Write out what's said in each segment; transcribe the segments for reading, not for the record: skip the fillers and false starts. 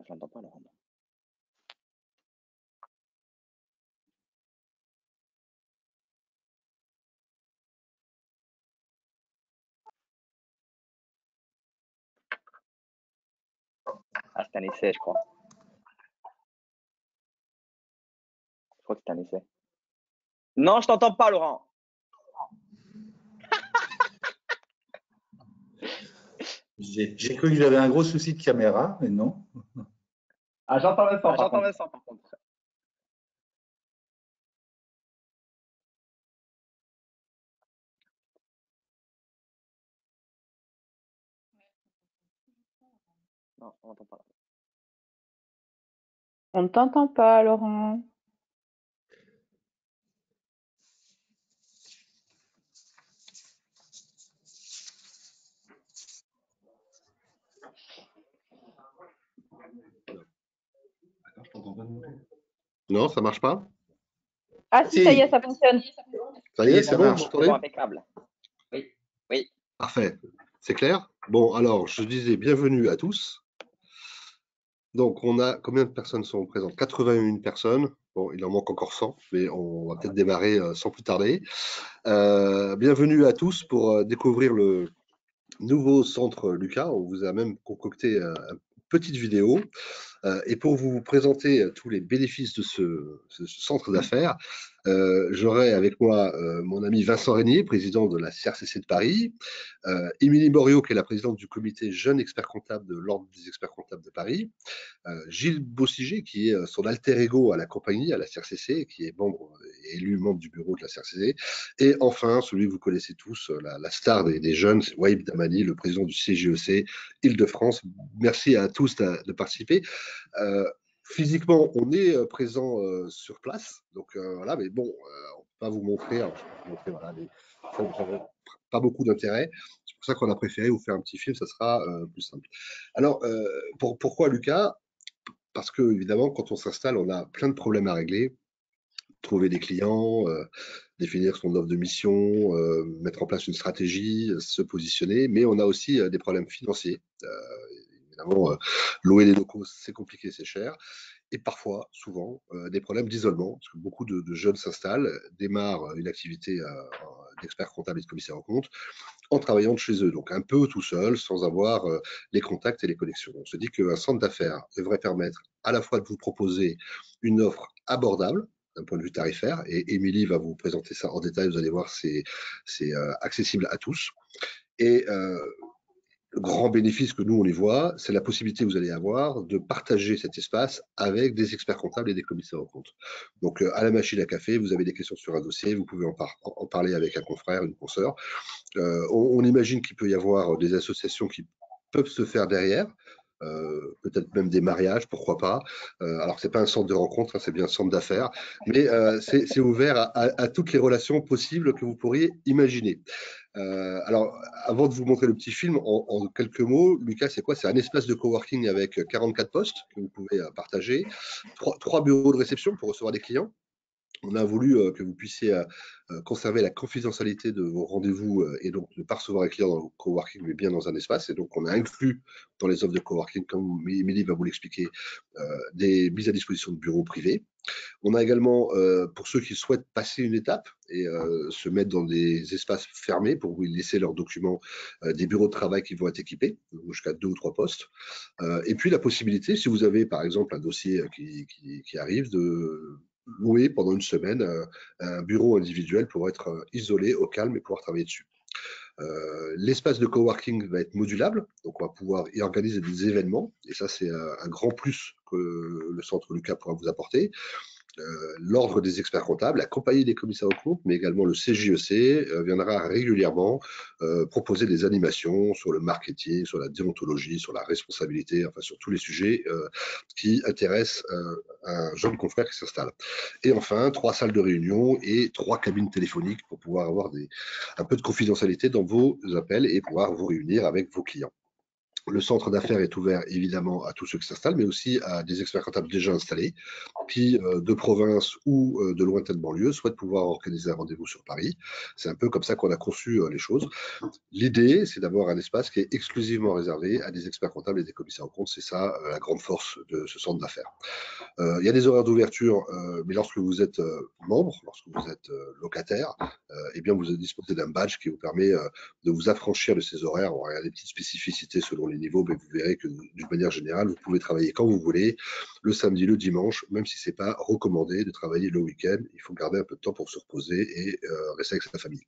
Je n'entends pas, Laurent. Ah, c'est un essai, je crois. Je crois que c'est un essai. Non, je t'entends pas, Laurent. J'ai cru que j'avais un gros souci de caméra, mais non. Ah, j'entends Vincent, Ah, j'entends Vincent, par contre. Non, on n'entend pas. On ne t'entend pas, Laurent. Non, ça marche pas? Ah si, ça y est, ça fonctionne. Ça y est, c'est bon, vous C'est m'entendez? bon, impeccable. Oui, oui. Parfait. C'est clair? Bon, alors, je disais bienvenue à tous. Donc, on a combien de personnes sont présentes? 81 personnes. Bon, il en manque encore 100, mais on va peut-être démarrer sans plus tarder. Bienvenue à tous pour découvrir le nouveau centre Lucas. On vous a même concocté une petite vidéo. Et pour vous présenter tous les bénéfices de ce centre d'affaires, j'aurai avec moi mon ami Vincent Régnier, président de la CRCC de Paris, Émilie Morio, qui est la présidente du comité Jeunes Experts Comptables de l'Ordre des Experts Comptables de Paris, Gilles Bossigé, qui est son alter ego à la compagnie, à la CRCC, qui est élu membre du bureau de la CRCC. Et enfin, celui que vous connaissez tous, la star des jeunes, c'est Waïb Damani, le président du CGEC Île-de-France. Merci à tous de participer. Physiquement, on est présent sur place, donc voilà, mais bon, on ne peut pas vous montrer, alors, je vais vous montrer, voilà, ça n'a pas beaucoup d'intérêt. C'est pour ça qu'on a préféré vous faire un petit film, ça sera plus simple. Alors, pourquoi Lucas? Parce que, évidemment, quand on s'installe, on a plein de problèmes à régler. Trouver des clients, définir son offre de mission, mettre en place une stratégie, se positionner, mais on a aussi des problèmes financiers. Évidemment, louer des locaux, c'est compliqué, c'est cher. Et parfois, souvent, des problèmes d'isolement, parce que beaucoup de jeunes s'installent, démarrent une activité d'expert comptable et de commissaire aux comptes en travaillant de chez eux, donc un peu tout seul, sans avoir les contacts et les connexions. On se dit qu'un centre d'affaires devrait permettre à la fois de vous proposer une offre abordable, d'un point de vue tarifaire, et Émilie va vous présenter ça en détail, vous allez voir, c'est accessible à tous. Et le grand bénéfice que nous, on y voit, c'est la possibilité que vous allez avoir de partager cet espace avec des experts comptables et des commissaires aux comptes. Donc, à la machine à café, vous avez des questions sur un dossier, vous pouvez en parler avec un confrère, une consoeur. On imagine qu'il peut y avoir des associations qui peuvent se faire derrière, peut-être même des mariages, pourquoi pas. Alors, c'est pas un centre de rencontre, hein, c'est bien un centre d'affaires, mais c'est ouvert à toutes les relations possibles que vous pourriez imaginer. Alors, avant de vous montrer le petit film, en quelques mots, Lucas, c'est quoi? C'est un espace de coworking avec 44 postes que vous pouvez partager, trois bureaux de réception pour recevoir des clients. On a voulu que vous puissiez conserver la confidentialité de vos rendez-vous et donc ne pas recevoir un client dans le coworking, mais bien dans un espace. Et donc, on a inclus dans les offres de coworking, comme Émilie va vous l'expliquer, des mises à disposition de bureaux privés. On a également, pour ceux qui souhaitent passer une étape et se mettre dans des espaces fermés pour vous laisser leurs documents, des bureaux de travail qui vont être équipés, jusqu'à 2 ou 3 postes. Et puis la possibilité, si vous avez par exemple un dossier qui arrive, de louer pendant une semaine un bureau individuel pour être isolé au calme et pouvoir travailler dessus. L'espace de coworking va être modulable, donc on va pouvoir y organiser des événements, et ça c'est un grand plus que le centre Lucas pourra vous apporter. L'ordre des experts comptables, la compagnie des commissaires aux comptes, mais également le CJEC viendra régulièrement proposer des animations sur le marketing, sur la déontologie, sur la responsabilité, enfin sur tous les sujets qui intéressent un jeune confrère qui s'installe. Et enfin, 3 salles de réunion et 3 cabines téléphoniques pour pouvoir avoir un peu de confidentialité dans vos appels et pouvoir vous réunir avec vos clients. Le centre d'affaires est ouvert évidemment à tous ceux qui s'installent, mais aussi à des experts comptables déjà installés, qui de province ou de lointaines banlieues souhaitent pouvoir organiser un rendez-vous sur Paris. C'est un peu comme ça qu'on a conçu les choses. L'idée, c'est d'avoir un espace qui est exclusivement réservé à des experts comptables et des commissaires aux comptes. C'est ça la grande force de ce centre d'affaires. Il y a des horaires d'ouverture, mais lorsque vous êtes membre, lorsque vous êtes locataire, eh bien vous disposez d'un badge qui vous permet de vous affranchir de ces horaires. On a des petites spécificités selon les niveaux, mais vous verrez que d'une manière générale, vous pouvez travailler quand vous voulez, le samedi, le dimanche, même si c'est pas recommandé de travailler le week-end. Il faut garder un peu de temps pour se reposer et rester avec sa famille.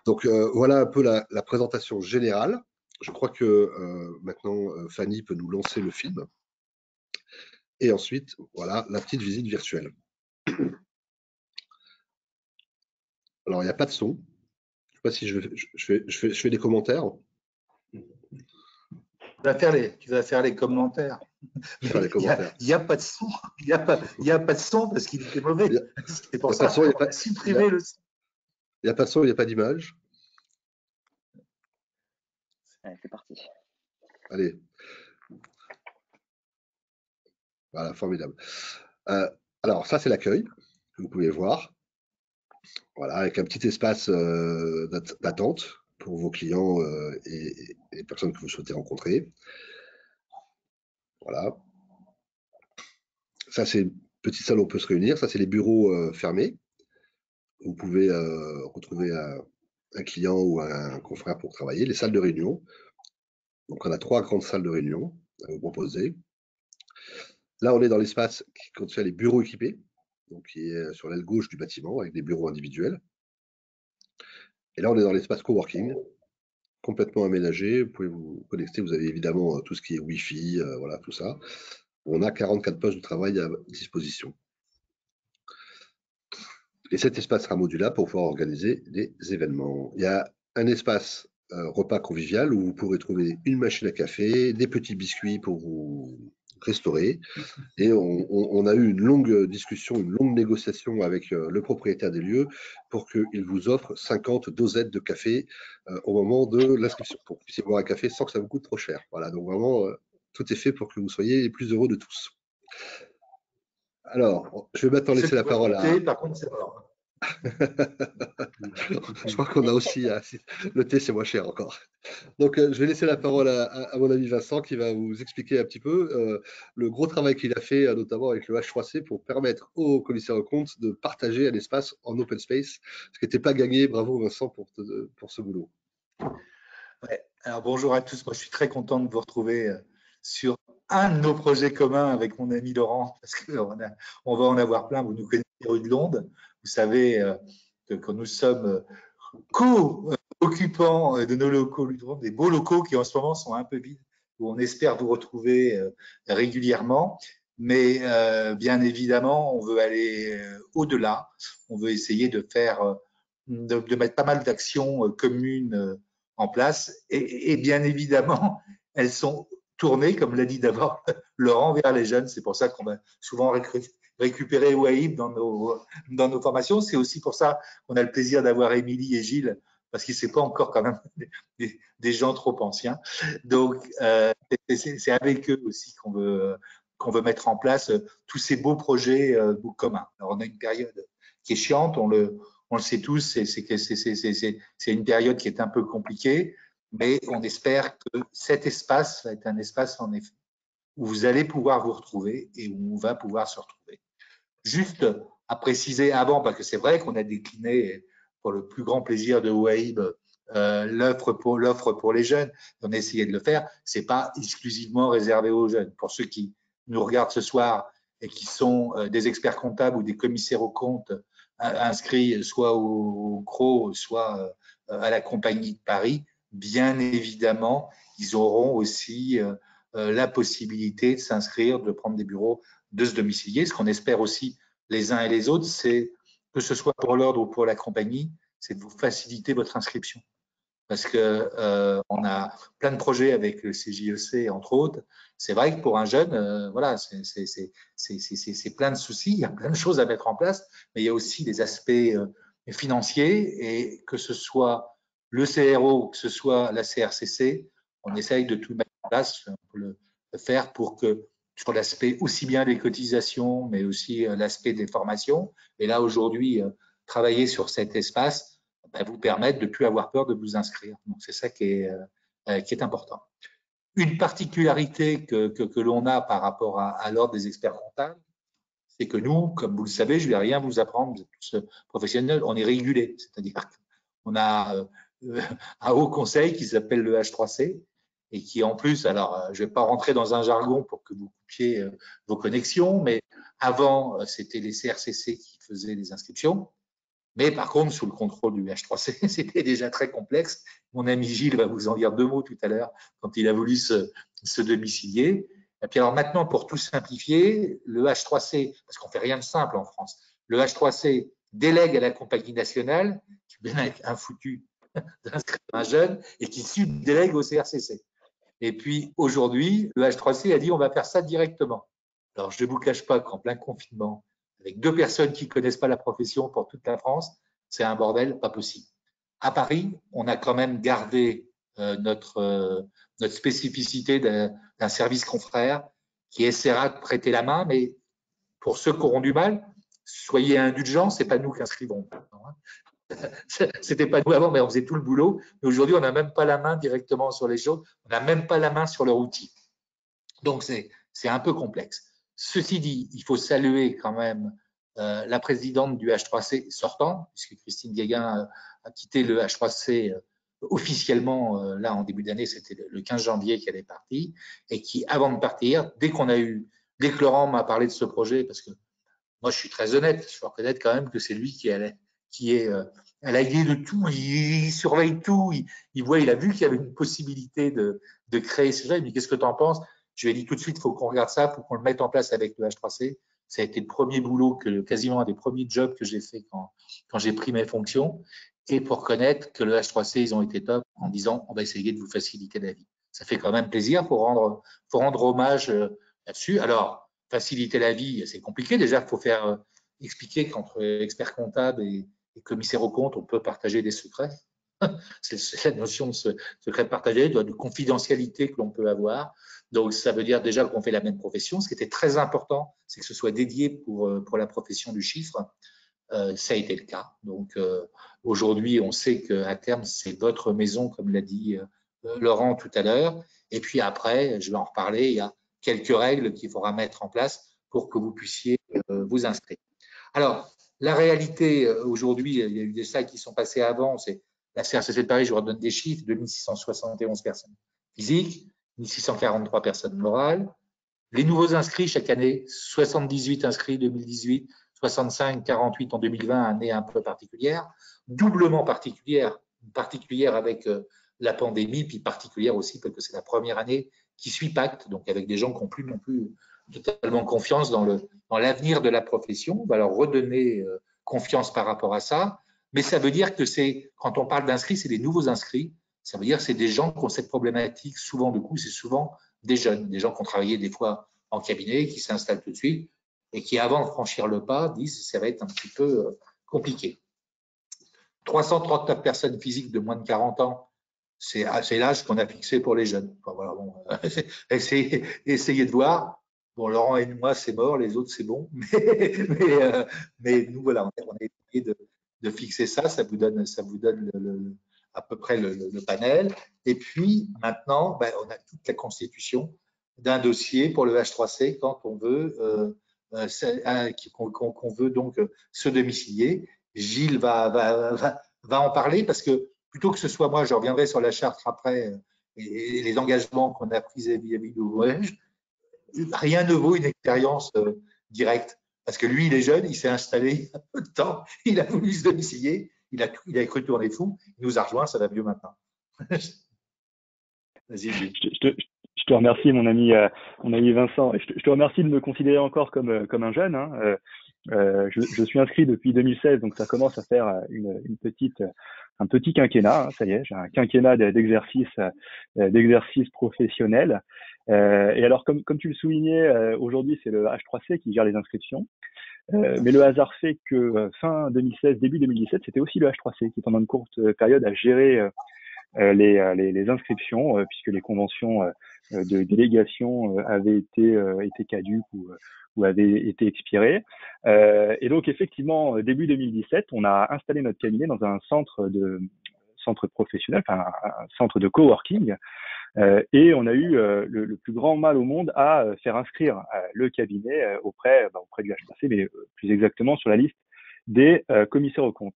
Donc voilà un peu la présentation générale. Je crois que maintenant Fanny peut nous lancer le film. Et ensuite, voilà, la petite visite virtuelle. Alors, il n'y a pas de son. Je ne sais pas si je fais des commentaires. Tu vas faire les commentaires. Il n'y a pas de son. Il n'y a pas de son parce qu'il était mauvais. C'est pour ça qu'on va supprimer le son. Il n'y a pas de son, il n'y a pas d'image. C'est parti. Allez. Voilà, formidable. Alors, ça, c'est l'accueil que vous pouvez voir. Voilà, avec un petit espace d'attente pour vos clients et les personnes que vous souhaitez rencontrer. Voilà. Ça, c'est une petite salle où on peut se réunir. Ça, c'est les bureaux fermés. Vous pouvez retrouver un client ou un confrère pour travailler. Les salles de réunion. Donc, on a 3 grandes salles de réunion à vous proposer. Là, on est dans l'espace qui contient les bureaux équipés, donc qui est sur l'aile gauche du bâtiment, avec des bureaux individuels. Et là, on est dans l'espace coworking, complètement aménagé. Vous pouvez vous connecter. Vous avez évidemment tout ce qui est Wi-Fi, voilà, tout ça. On a 44 postes de travail à disposition. Et cet espace sera modulable pour pouvoir organiser des événements. Il y a un espace repas convivial où vous pourrez trouver une machine à café, des petits biscuits pour vous restaurer. Et on a eu une longue discussion, une longue négociation avec le propriétaire des lieux pour qu'il vous offre 50 dosettes de café au moment de l'inscription, pour que vous puissiez boire un café sans que ça vous coûte trop cher. Voilà, donc vraiment, tout est fait pour que vous soyez les plus heureux de tous. Alors, je vais maintenant laisser la parole à… Par contre, c'est pas… Je crois qu'on a aussi… Le thé, c'est moins cher encore. Donc, je vais laisser la parole à mon ami Vincent qui va vous expliquer un petit peu le gros travail qu'il a fait, notamment avec le H3C, pour permettre aux commissaires aux comptes de partager un espace en open space, ce qui n'était pas gagné. Bravo Vincent pour ce boulot. Ouais. Alors, bonjour à tous. Moi, je suis très content de vous retrouver sur un de nos projets communs avec mon ami Laurent, parce qu'on va en avoir plein. Vous nous connaissez, rue de Londres. Vous savez que nous sommes co-occupants de nos locaux, des beaux locaux qui en ce moment sont un peu vides, où on espère vous retrouver régulièrement. Mais bien évidemment, on veut aller au-delà. On veut essayer de faire, de mettre pas mal d'actions communes en place. Et bien évidemment, elles sont tournées, comme l'a dit d'abord Laurent, vers les jeunes. C'est pour ça qu'on va souvent récupérer Waïb dans nos formations. C'est aussi pour ça qu'on a le plaisir d'avoir Émilie et Gilles, parce qu'ils ne sont pas encore quand même des gens trop anciens. Donc, c'est avec eux aussi qu'on veut mettre en place tous ces beaux projets communs. Alors, on a une période qui est chiante, on le sait tous, c'est une période qui est un peu compliquée, mais on espère que cet espace va être un espace, en effet, où vous allez pouvoir vous retrouver et où on va pouvoir se retrouver. Juste à préciser avant, parce que c'est vrai qu'on a décliné pour le plus grand plaisir de Waïb l'offre pour les jeunes, on a essayé de le faire, c'est pas exclusivement réservé aux jeunes. Pour ceux qui nous regardent ce soir et qui sont des experts comptables ou des commissaires aux comptes inscrits soit au CRO, soit à la Compagnie de Paris, bien évidemment, ils auront aussi la possibilité de s'inscrire, de prendre des bureaux, de se domicilier. Ce qu'on espère aussi les uns et les autres, c'est que ce soit pour l'ordre ou pour la compagnie, c'est de vous faciliter votre inscription. Parce que on a plein de projets avec le CJEC, entre autres. C'est vrai que pour un jeune, voilà, c'est plein de soucis, il y a plein de choses à mettre en place, mais il y a aussi des aspects financiers, et que ce soit le CRO, que ce soit la CRCC, on essaye de tout mettre en place, on peut le faire pour que sur l'aspect aussi bien des cotisations, mais aussi l'aspect des formations. Et là, aujourd'hui, travailler sur cet espace vous permettre de ne plus avoir peur de vous inscrire. Donc, c'est ça qui est important. Une particularité que l'on a par rapport à l'ordre des experts comptables, c'est que nous, comme vous le savez, je ne vais rien vous apprendre, vous êtes tous professionnels, on est régulé. C'est-à-dire qu'on a un haut conseil qui s'appelle le H3C et qui en plus, alors je ne vais pas rentrer dans un jargon pour que vous coupiez vos connexions, mais avant, c'était les CRCC qui faisaient les inscriptions. Mais par contre, sous le contrôle du H3C, c'était déjà très complexe. Mon ami Gilles va vous en dire 2 mots tout à l'heure quand il a voulu se domicilier. Et puis alors maintenant, pour tout simplifier, le H3C, parce qu'on ne fait rien de simple en France, le H3C délègue à la compagnie nationale, qui délègue un foutu d'inscrire un jeune et qui subdélègue au CRCC. Et puis aujourd'hui, le H3C a dit on va faire ça directement. Alors je ne vous cache pas qu'en plein confinement, avec 2 personnes qui ne connaissent pas la profession pour toute la France, c'est un bordel pas possible. À Paris, on a quand même gardé notre spécificité d'un service confrère qui essaiera de prêter la main, mais pour ceux qui auront du mal, soyez indulgents, ce n'est pas nous qui inscrivons. C'était pas nous avant, mais on faisait tout le boulot. Mais aujourd'hui, on n'a même pas la main directement sur les choses, on n'a même pas la main sur leur outil. Donc, c'est un peu complexe. Ceci dit, il faut saluer quand même la présidente du H3C sortant, puisque Christine Guéguin a quitté le H3C officiellement, là, en début d'année, c'était le 15 janvier qu'elle est partie, et qui, avant de partir, dès que Laurent m'a parlé de ce projet, parce que moi, je suis très honnête, je dois reconnaître quand même que c'est lui qui est à la guée de tout, il surveille tout, il a vu qu'il y avait une possibilité de créer ce jeu, il me dit qu'est-ce que tu en penses? Je lui ai dit tout de suite, il faut qu'on regarde ça, il faut qu'on le mette en place avec le H3C. Ça a été le premier boulot, quasiment un des premiers jobs que j'ai fait quand j'ai pris mes fonctions. Et pour connaître que le H3C, ils ont été top en disant on va essayer de vous faciliter la vie. Ça fait quand même plaisir pour rendre hommage là-dessus. Alors, faciliter la vie, c'est compliqué. Déjà, il faut faire expliquer qu'entre experts comptables et commissaires aux comptes, on peut partager des secrets. C'est la notion de secret partagé, de confidentialité que l'on peut avoir. Donc, ça veut dire déjà qu'on fait la même profession. Ce qui était très important, c'est que ce soit dédié pour la profession du chiffre. Ça a été le cas. Donc, aujourd'hui, on sait qu'à terme, c'est votre maison, comme l'a dit Laurent tout à l'heure. Et puis après, je vais en reparler, il y a quelques règles qu'il faudra mettre en place pour que vous puissiez vous inscrire. Alors, la réalité, aujourd'hui, il y a eu des slides qui sont passés avant, c'est la CRCC de Paris, je vous redonne des chiffres, 2671 personnes physiques, 1643 personnes morales. Les nouveaux inscrits chaque année, 78 inscrits 2018, 65, 48 en 2020, année un peu particulière, doublement particulière avec la pandémie, puis particulière aussi parce que c'est la première année qui suit Pacte, donc avec des gens qui n'ont plus non plus totalement confiance dans l'avenir de la profession. On va leur redonner confiance par rapport à ça. Mais ça veut dire que quand on parle d'inscrits, c'est des nouveaux inscrits. Ça veut dire que c'est des gens qui ont cette problématique. Souvent, du coup, c'est souvent des jeunes, des gens qui ont travaillé des fois en cabinet, qui s'installent tout de suite et qui, avant de franchir le pas, disent que ça va être un petit peu compliqué. 339 personnes physiques de moins de 40 ans, c'est l'âge qu'on a fixé pour les jeunes. Enfin, voilà, bon, essayez de voir. Bon, Laurent et moi, c'est mort, les autres, c'est bon. Mais nous, voilà, on a essayé de fixer ça. Ça vous donne à peu près le panel. Et puis, maintenant, on a toute la constitution d'un dossier pour le H3C quand on veut, qu'on veut donc se domicilier. Gilles va en parler parce que plutôt que ce soit moi, je reviendrai sur la charte après et les engagements qu'on a pris vis-à-vis de l'ONG. Rien ne vaut une expérience directe. Parce que lui, il est jeune, il s'est installé il y a peu de temps, il a voulu se domicilier, il a cru tourner fou, il nous a rejoint, ça va mieux maintenant. Vas-y, je te remercie, mon ami Vincent. Je te remercie de me considérer encore comme un jeune. Hein. Je suis inscrit depuis 2016, donc ça commence à faire un petit quinquennat. Hein, ça y est, j'ai un quinquennat d'exercice professionnel. Et alors, comme tu le soulignais, aujourd'hui, c'est le H3C qui gère les inscriptions. Mais le hasard fait que fin 2016, début 2017, c'était aussi le H3C qui, pendant une courte période, a géré les inscriptions, puisque les conventions de délégation avaient été caduques ou avaient été expirées. Et donc effectivement, début 2017, on a installé notre cabinet dans un centre professionnel, enfin un centre de coworking, et on a eu le plus grand mal au monde à faire inscrire le cabinet auprès du H3C, mais plus exactement sur la liste des commissaires aux comptes.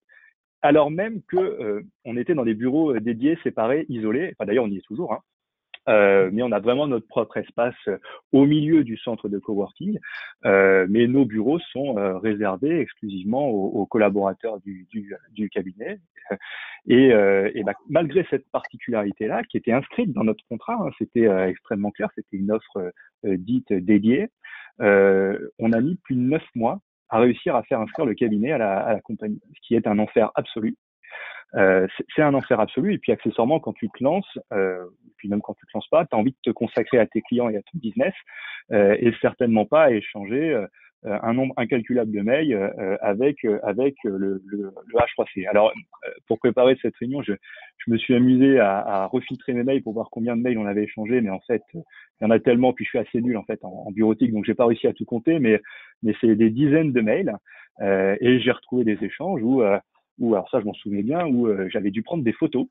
Alors même que on était dans des bureaux dédiés, séparés, isolés. Enfin, d'ailleurs, on y est toujours, hein. Mais on a vraiment notre propre espace au milieu du centre de coworking. Mais nos bureaux sont réservés exclusivement aux collaborateurs du cabinet. Et malgré cette particularité-là, qui était inscrite dans notre contrat, hein, c'était extrêmement clair, c'était une offre dite dédiée. On a mis plus de 9 mois à réussir à faire inscrire le cabinet à la compagnie, ce qui est un enfer absolu. C'est un enfer absolu. Et puis accessoirement, quand tu te lances, puis même quand tu te lances pas, tu as envie de te consacrer à tes clients et à ton business, et certainement pas à échanger un nombre incalculable de mails avec le H3C. Alors, pour préparer cette réunion, je me suis amusé à refiltrer mes mails pour voir combien de mails on avait échangé, mais en fait, il y en a tellement, puis je suis assez nul en fait en bureautique, donc j'ai pas réussi à tout compter, mais c'est des dizaines de mails, et j'ai retrouvé des échanges où alors ça je m'en souvenais bien, où j'avais dû prendre des photos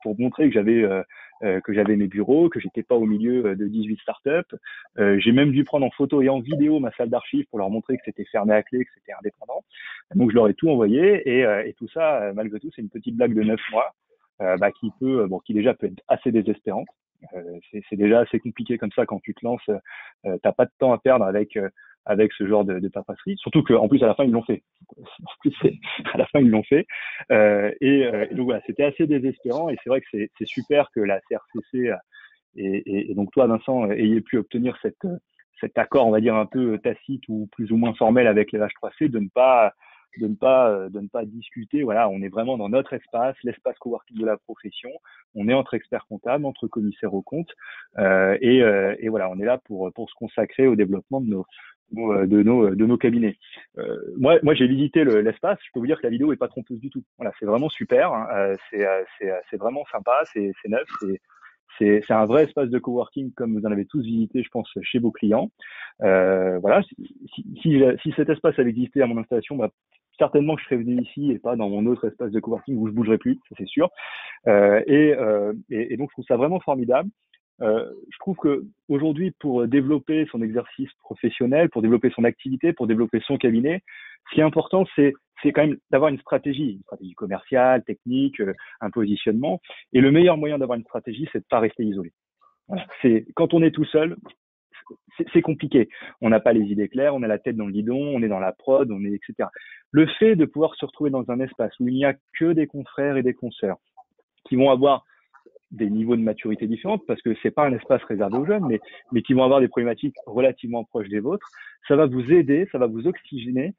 pour montrer que j'avais mes bureaux, que j'étais pas au milieu de 18 startups. J'ai même dû prendre en photo et en vidéo ma salle d'archives pour leur montrer que c'était fermé à clé, que c'était indépendant. Donc je leur ai tout envoyé, et tout ça, malgré tout, c'est une petite blague de 9 mois qui déjà peut être assez désespérante. C'est déjà assez compliqué comme ça quand tu te lances, t'as pas de temps à perdre avec ce genre de paperasserie, surtout qu'en plus à la fin ils l'ont fait. Et donc voilà, c'était assez désespérant, et c'est vrai que c'est super que la CRCC et donc toi Vincent ayez pu obtenir cet accord, on va dire un peu tacite ou plus ou moins formel avec les H3C, de ne pas discuter. Voilà, on est vraiment dans notre espace, l'espace coworking de la profession. On est entre experts comptables, entre commissaires aux comptes, et voilà, on est là pour se consacrer au développement de nos cabinets. Moi j'ai visité l'espace. Je peux vous dire que la vidéo est pas trompeuse du tout. Voilà, c'est vraiment super, hein. C'est vraiment sympa, c'est neuf, c'est un vrai espace de coworking comme vous en avez tous visité, je pense, chez vos clients. Voilà, si cet espace avait existé à mon installation, certainement que je serais venu ici et pas dans mon autre espace de coworking où je bougerais plus, ça c'est sûr. Et donc je trouve ça vraiment formidable. Je trouve que aujourd'hui, pour développer son exercice professionnel, pour développer son activité, pour développer son cabinet, ce qui est important, c'est quand même d'avoir une stratégie commerciale, technique, un positionnement. Et le meilleur moyen d'avoir une stratégie, c'est de pas rester isolé. Voilà. Quand on est tout seul, c'est compliqué. On n'a pas les idées claires, on a la tête dans le guidon, on est dans la prod, etc. Le fait de pouvoir se retrouver dans un espace où il n'y a que des confrères et des consoeurs qui vont avoir des niveaux de maturité différents, parce que c'est pas un espace réservé aux jeunes, mais qui vont avoir des problématiques relativement proches des vôtres, ça va vous aider, ça va vous oxygéner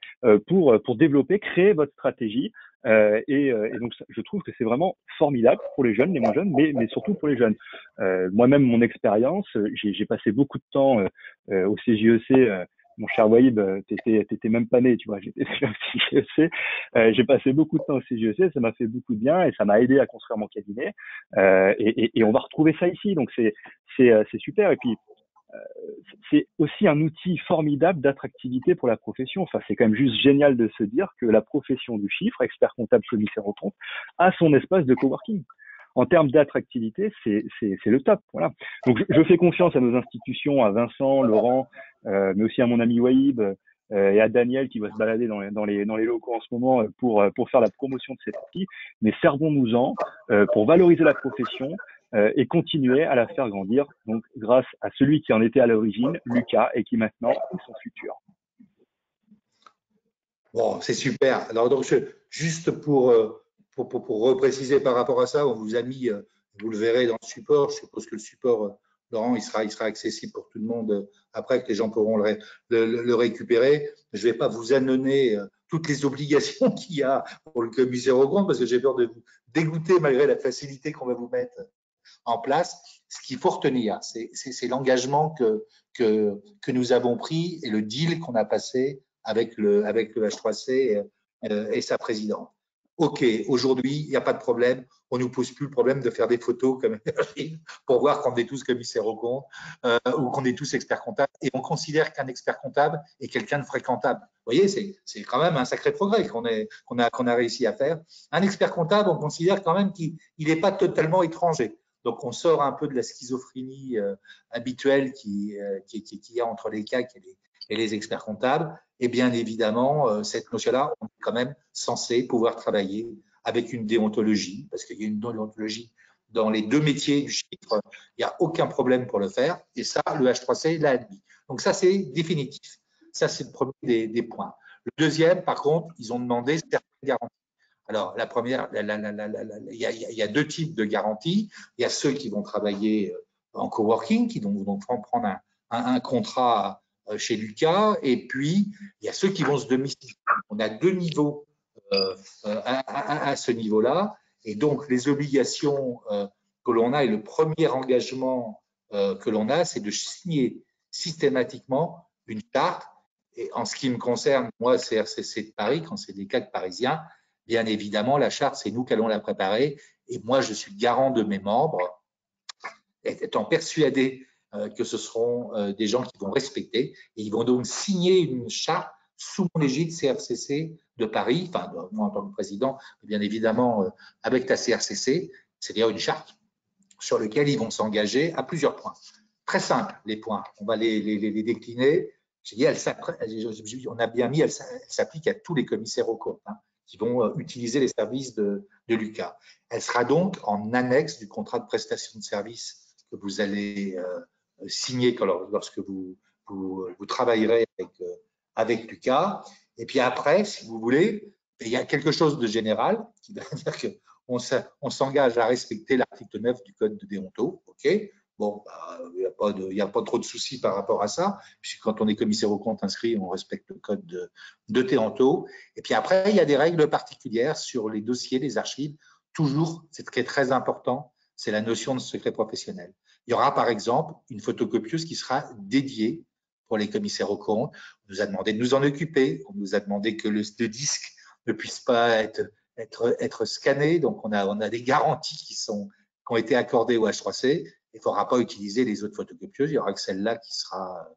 pour développer, créer votre stratégie. Et donc, je trouve que c'est vraiment formidable pour les jeunes, les moins jeunes, mais surtout pour les jeunes. Moi-même, mon expérience, j'ai passé beaucoup de temps au CJEC. Mon cher Waïb, t'étais même pas né, tu vois, j'étais au CJEC. J'ai passé beaucoup de temps au CJEC, ça m'a fait beaucoup de bien et ça m'a aidé à construire mon cabinet. Et on va retrouver ça ici, donc c'est super. Et puis c'est aussi un outil formidable d'attractivité pour la profession. Enfin, c'est quand même juste génial de se dire que la profession du chiffre, expert comptable, commissaire aux comptes, a son espace de coworking. En termes d'attractivité, c'est le top. Voilà. Donc, je fais confiance à nos institutions, à Vincent, Laurent, mais aussi à mon ami Waïb et à Daniel qui va se balader dans les locaux en ce moment pour faire la promotion de cet outil. Mais servons-nous-en pour valoriser la profession et continuer à la faire grandir. Donc, grâce à celui qui en était à l'origine, Lucas, et qui maintenant est son futur. Bon, c'est super. Alors, donc, juste pour repréciser par rapport à ça, on vous a mis, vous le verrez dans le support, je suppose que le support, Laurent, il sera accessible pour tout le monde après, que les gens pourront le récupérer. Je ne vais pas vous annoncer toutes les obligations qu'il y a pour le commissaire aux comptes parce que j'ai peur de vous dégoûter malgré la facilité qu'on va vous mettre en place. Ce qu'il faut retenir, c'est l'engagement que nous avons pris et le deal qu'on a passé avec le H3C et sa présidente. OK, aujourd'hui, il n'y a pas de problème. On ne nous pose plus le problème de faire des photos comme pour voir qu'on est tous commissaires aux comptes ou qu'on est tous experts comptables. Et on considère qu'un expert comptable est quelqu'un de fréquentable. Vous voyez, c'est quand même un sacré progrès qu'on a réussi à faire. Un expert comptable, on considère quand même qu'il n'est pas totalement étranger. Donc, on sort un peu de la schizophrénie habituelle qu'il y a entre les CAC et les experts comptables. Et bien évidemment, cette notion-là, on est quand même censé pouvoir travailler avec une déontologie, parce qu'il y a une déontologie dans les deux métiers du chiffre, il n'y a aucun problème pour le faire. Et ça, le H3C l'a admis. Donc ça, c'est définitif. Ça, c'est le premier des points. Le deuxième, par contre, ils ont demandé certaines garanties. Alors, la première, il y a deux types de garanties. Il y a ceux qui vont travailler en coworking, qui vont prendre un contrat chez Lucas, et puis il y a ceux qui vont se domicilier. On a deux niveaux à ce niveau-là, et donc les obligations que l'on a et le premier engagement que l'on a, c'est de signer systématiquement une charte. Et en ce qui me concerne, moi, c'est RCC de Paris, quand c'est des CAC parisiens, bien évidemment, la charte, c'est nous qui allons la préparer, et moi, je suis garant de mes membres, étant persuadé que ce seront des gens qui vont respecter, et ils vont donc signer une charte sous mon égide CRCC de Paris, enfin moi en tant que président, bien évidemment avec ta CRCC, c'est-à-dire une charte sur laquelle ils vont s'engager à plusieurs points. Très simple, les points, on va les décliner. J'ai dit, on a bien mis, elle s'applique à tous les commissaires aux comptes qui vont utiliser les services de Lucas. Elle sera donc en annexe du contrat de prestation de service que vous allez signer lorsque vous travaillerez avec Lucas. Et puis après, si vous voulez, il y a quelque chose de général qui va dire qu'on s'engage à respecter l'article 9 du code de déonto. OK. Bon, il n'y a pas trop de soucis par rapport à ça, puisque quand on est commissaire aux comptes inscrit, on respecte le code de déonto. Et puis après, il y a des règles particulières sur les dossiers, les archives. Toujours, c'est ce qui est très important, c'est la notion de secret professionnel. Il y aura par exemple une photocopieuse qui sera dédiée pour les commissaires aux comptes. On nous a demandé de nous en occuper, on nous a demandé que le disque ne puisse pas être scanné, donc on a des garanties qui ont été accordées au H3C. Il ne faudra pas utiliser les autres photocopieuses, il y aura que celle-là qui sera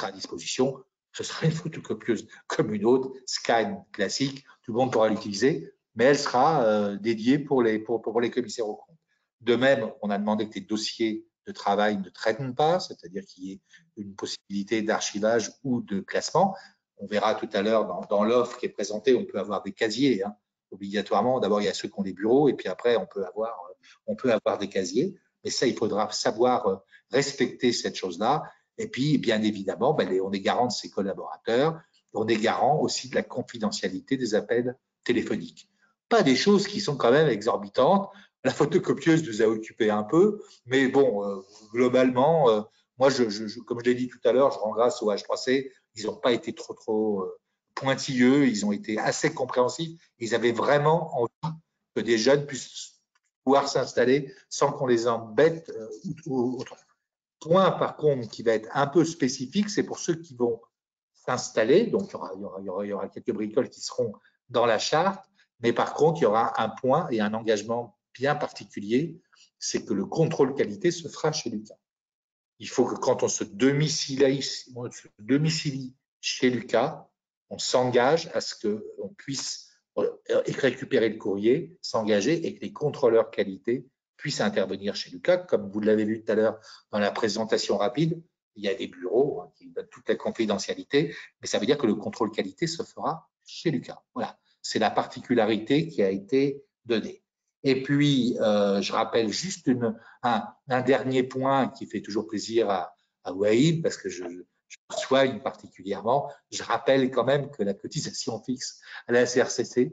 à disposition. Ce sera une photocopieuse comme une autre, scan classique, tout le monde pourra l'utiliser, mais elle sera dédiée pour les commissaires aux comptes. De même, on a demandé que les dossiers de travail ne traînent pas, c'est-à-dire qu'il y ait une possibilité d'archivage ou de classement. On verra tout à l'heure dans l'offre qui est présentée, on peut avoir des casiers, obligatoirement. D'abord, il y a ceux qui ont des bureaux, et puis après, on peut avoir des casiers. Mais ça, il faudra savoir respecter cette chose-là. Et puis, bien évidemment, on est garant de ses collaborateurs. On est garant aussi de la confidentialité des appels téléphoniques. Pas des choses qui sont quand même exorbitantes. La photocopieuse nous a occupé un peu, mais bon, globalement, moi, comme je l'ai dit tout à l'heure, je rends grâce au H3C. Ils n'ont pas été trop pointilleux. Ils ont été assez compréhensifs. Ils avaient vraiment envie que des jeunes puissent pouvoir s'installer sans qu'on les embête ou autre. Point, par contre, qui va être un peu spécifique, c'est pour ceux qui vont s'installer. Donc, il y aura quelques bricoles qui seront dans la charte, mais par contre, il y aura un point et un engagement bien particulier, c'est que le contrôle qualité se fera chez Lucas. Il faut que quand on se domicilie chez Lucas, on s'engage à ce qu'on puisse récupérer le courrier, s'engager et que les contrôleurs qualité puissent intervenir chez Lucas. Comme vous l'avez vu tout à l'heure dans la présentation rapide, il y a des bureaux qui donnent toute la confidentialité, mais ça veut dire que le contrôle qualité se fera chez Lucas. Voilà, c'est la particularité qui a été donnée. Et puis, je rappelle juste un dernier point qui fait toujours plaisir à Waïd, parce que je soigne particulièrement. Je rappelle quand même que la cotisation fixe à la CRCC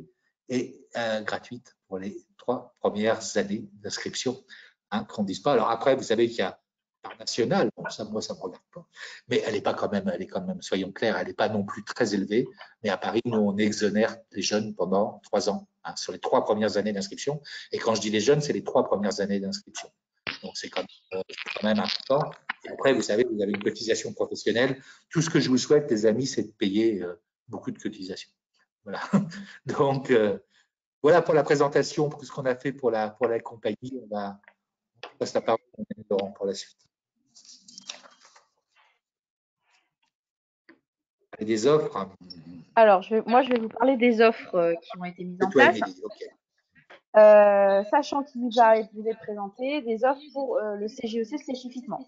est gratuite pour les 3 premières années d'inscription, qu'on ne dise pas. Alors après, vous savez qu'il y a par national, bon, ça, moi, ça ne me regarde pas, mais elle est quand même, soyons clairs, elle n'est pas non plus très élevée. Mais à Paris, nous, on exonère les jeunes pendant 3 ans, sur les 3 premières années d'inscription. Et quand je dis les jeunes, c'est les 3 premières années d'inscription. Donc, c'est quand même important. Et après, vous savez, vous avez une cotisation professionnelle. Tout ce que je vous souhaite, les amis, c'est de payer beaucoup de cotisations. Voilà. Donc, Voilà pour la présentation, pour ce qu'on a fait pour la compagnie. On passe la parole à Laurent pour la suite. Et des offres. Alors, moi, je vais vous parler des offres qui ont été mises en C'est toi, place. Émilie. Ok. Sachant qu'il vous est présenté des offres pour le CGEC spécifiquement.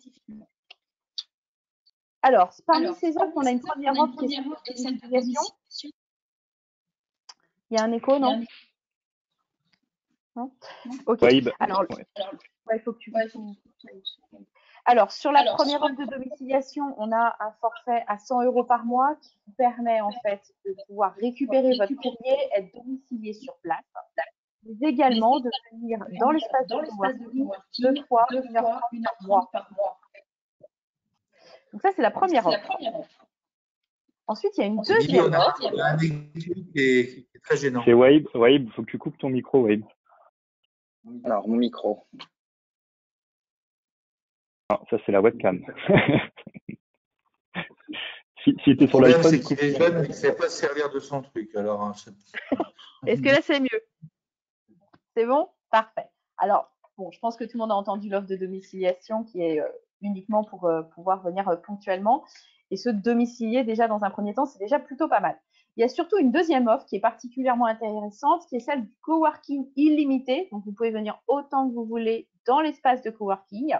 Alors, parmi ces offres, on a une première offre qui est celle de domiciliation. Il y a un écho, non? Non? Ok. Waïb. Alors, Ouais. il faut que tu... Alors, sur la première offre de domiciliation, on a un forfait à 100 € par mois qui vous permet en fait de pouvoir récupérer votre courrier, être domicilié sur place, mais également de venir dans l'espace de coworking 2 fois 1h30 par mois. Donc ça, c'est la première offre. Ensuite, il y a une deuxième offre. On a un écho qui est très gênant. C'est Waïb. Waïb, il faut que tu coupes ton micro, Waïb. Alors, mon micro. Ah, ça, c'est la webcam. si tu es Le sur problème, l'iPhone, c'est qu'il est jeune, il ne sait pas se servir de son truc. Alors, hein, Est-ce que là, c'est mieux? C'est bon? Parfait. Alors, bon, je pense que tout le monde a entendu l'offre de domiciliation qui est uniquement pour pouvoir venir ponctuellement. Et se domicilier déjà dans un premier temps, c'est déjà plutôt pas mal. Il y a surtout une deuxième offre qui est particulièrement intéressante, qui est celle du coworking illimité. Donc, vous pouvez venir autant que vous voulez dans l'espace de coworking.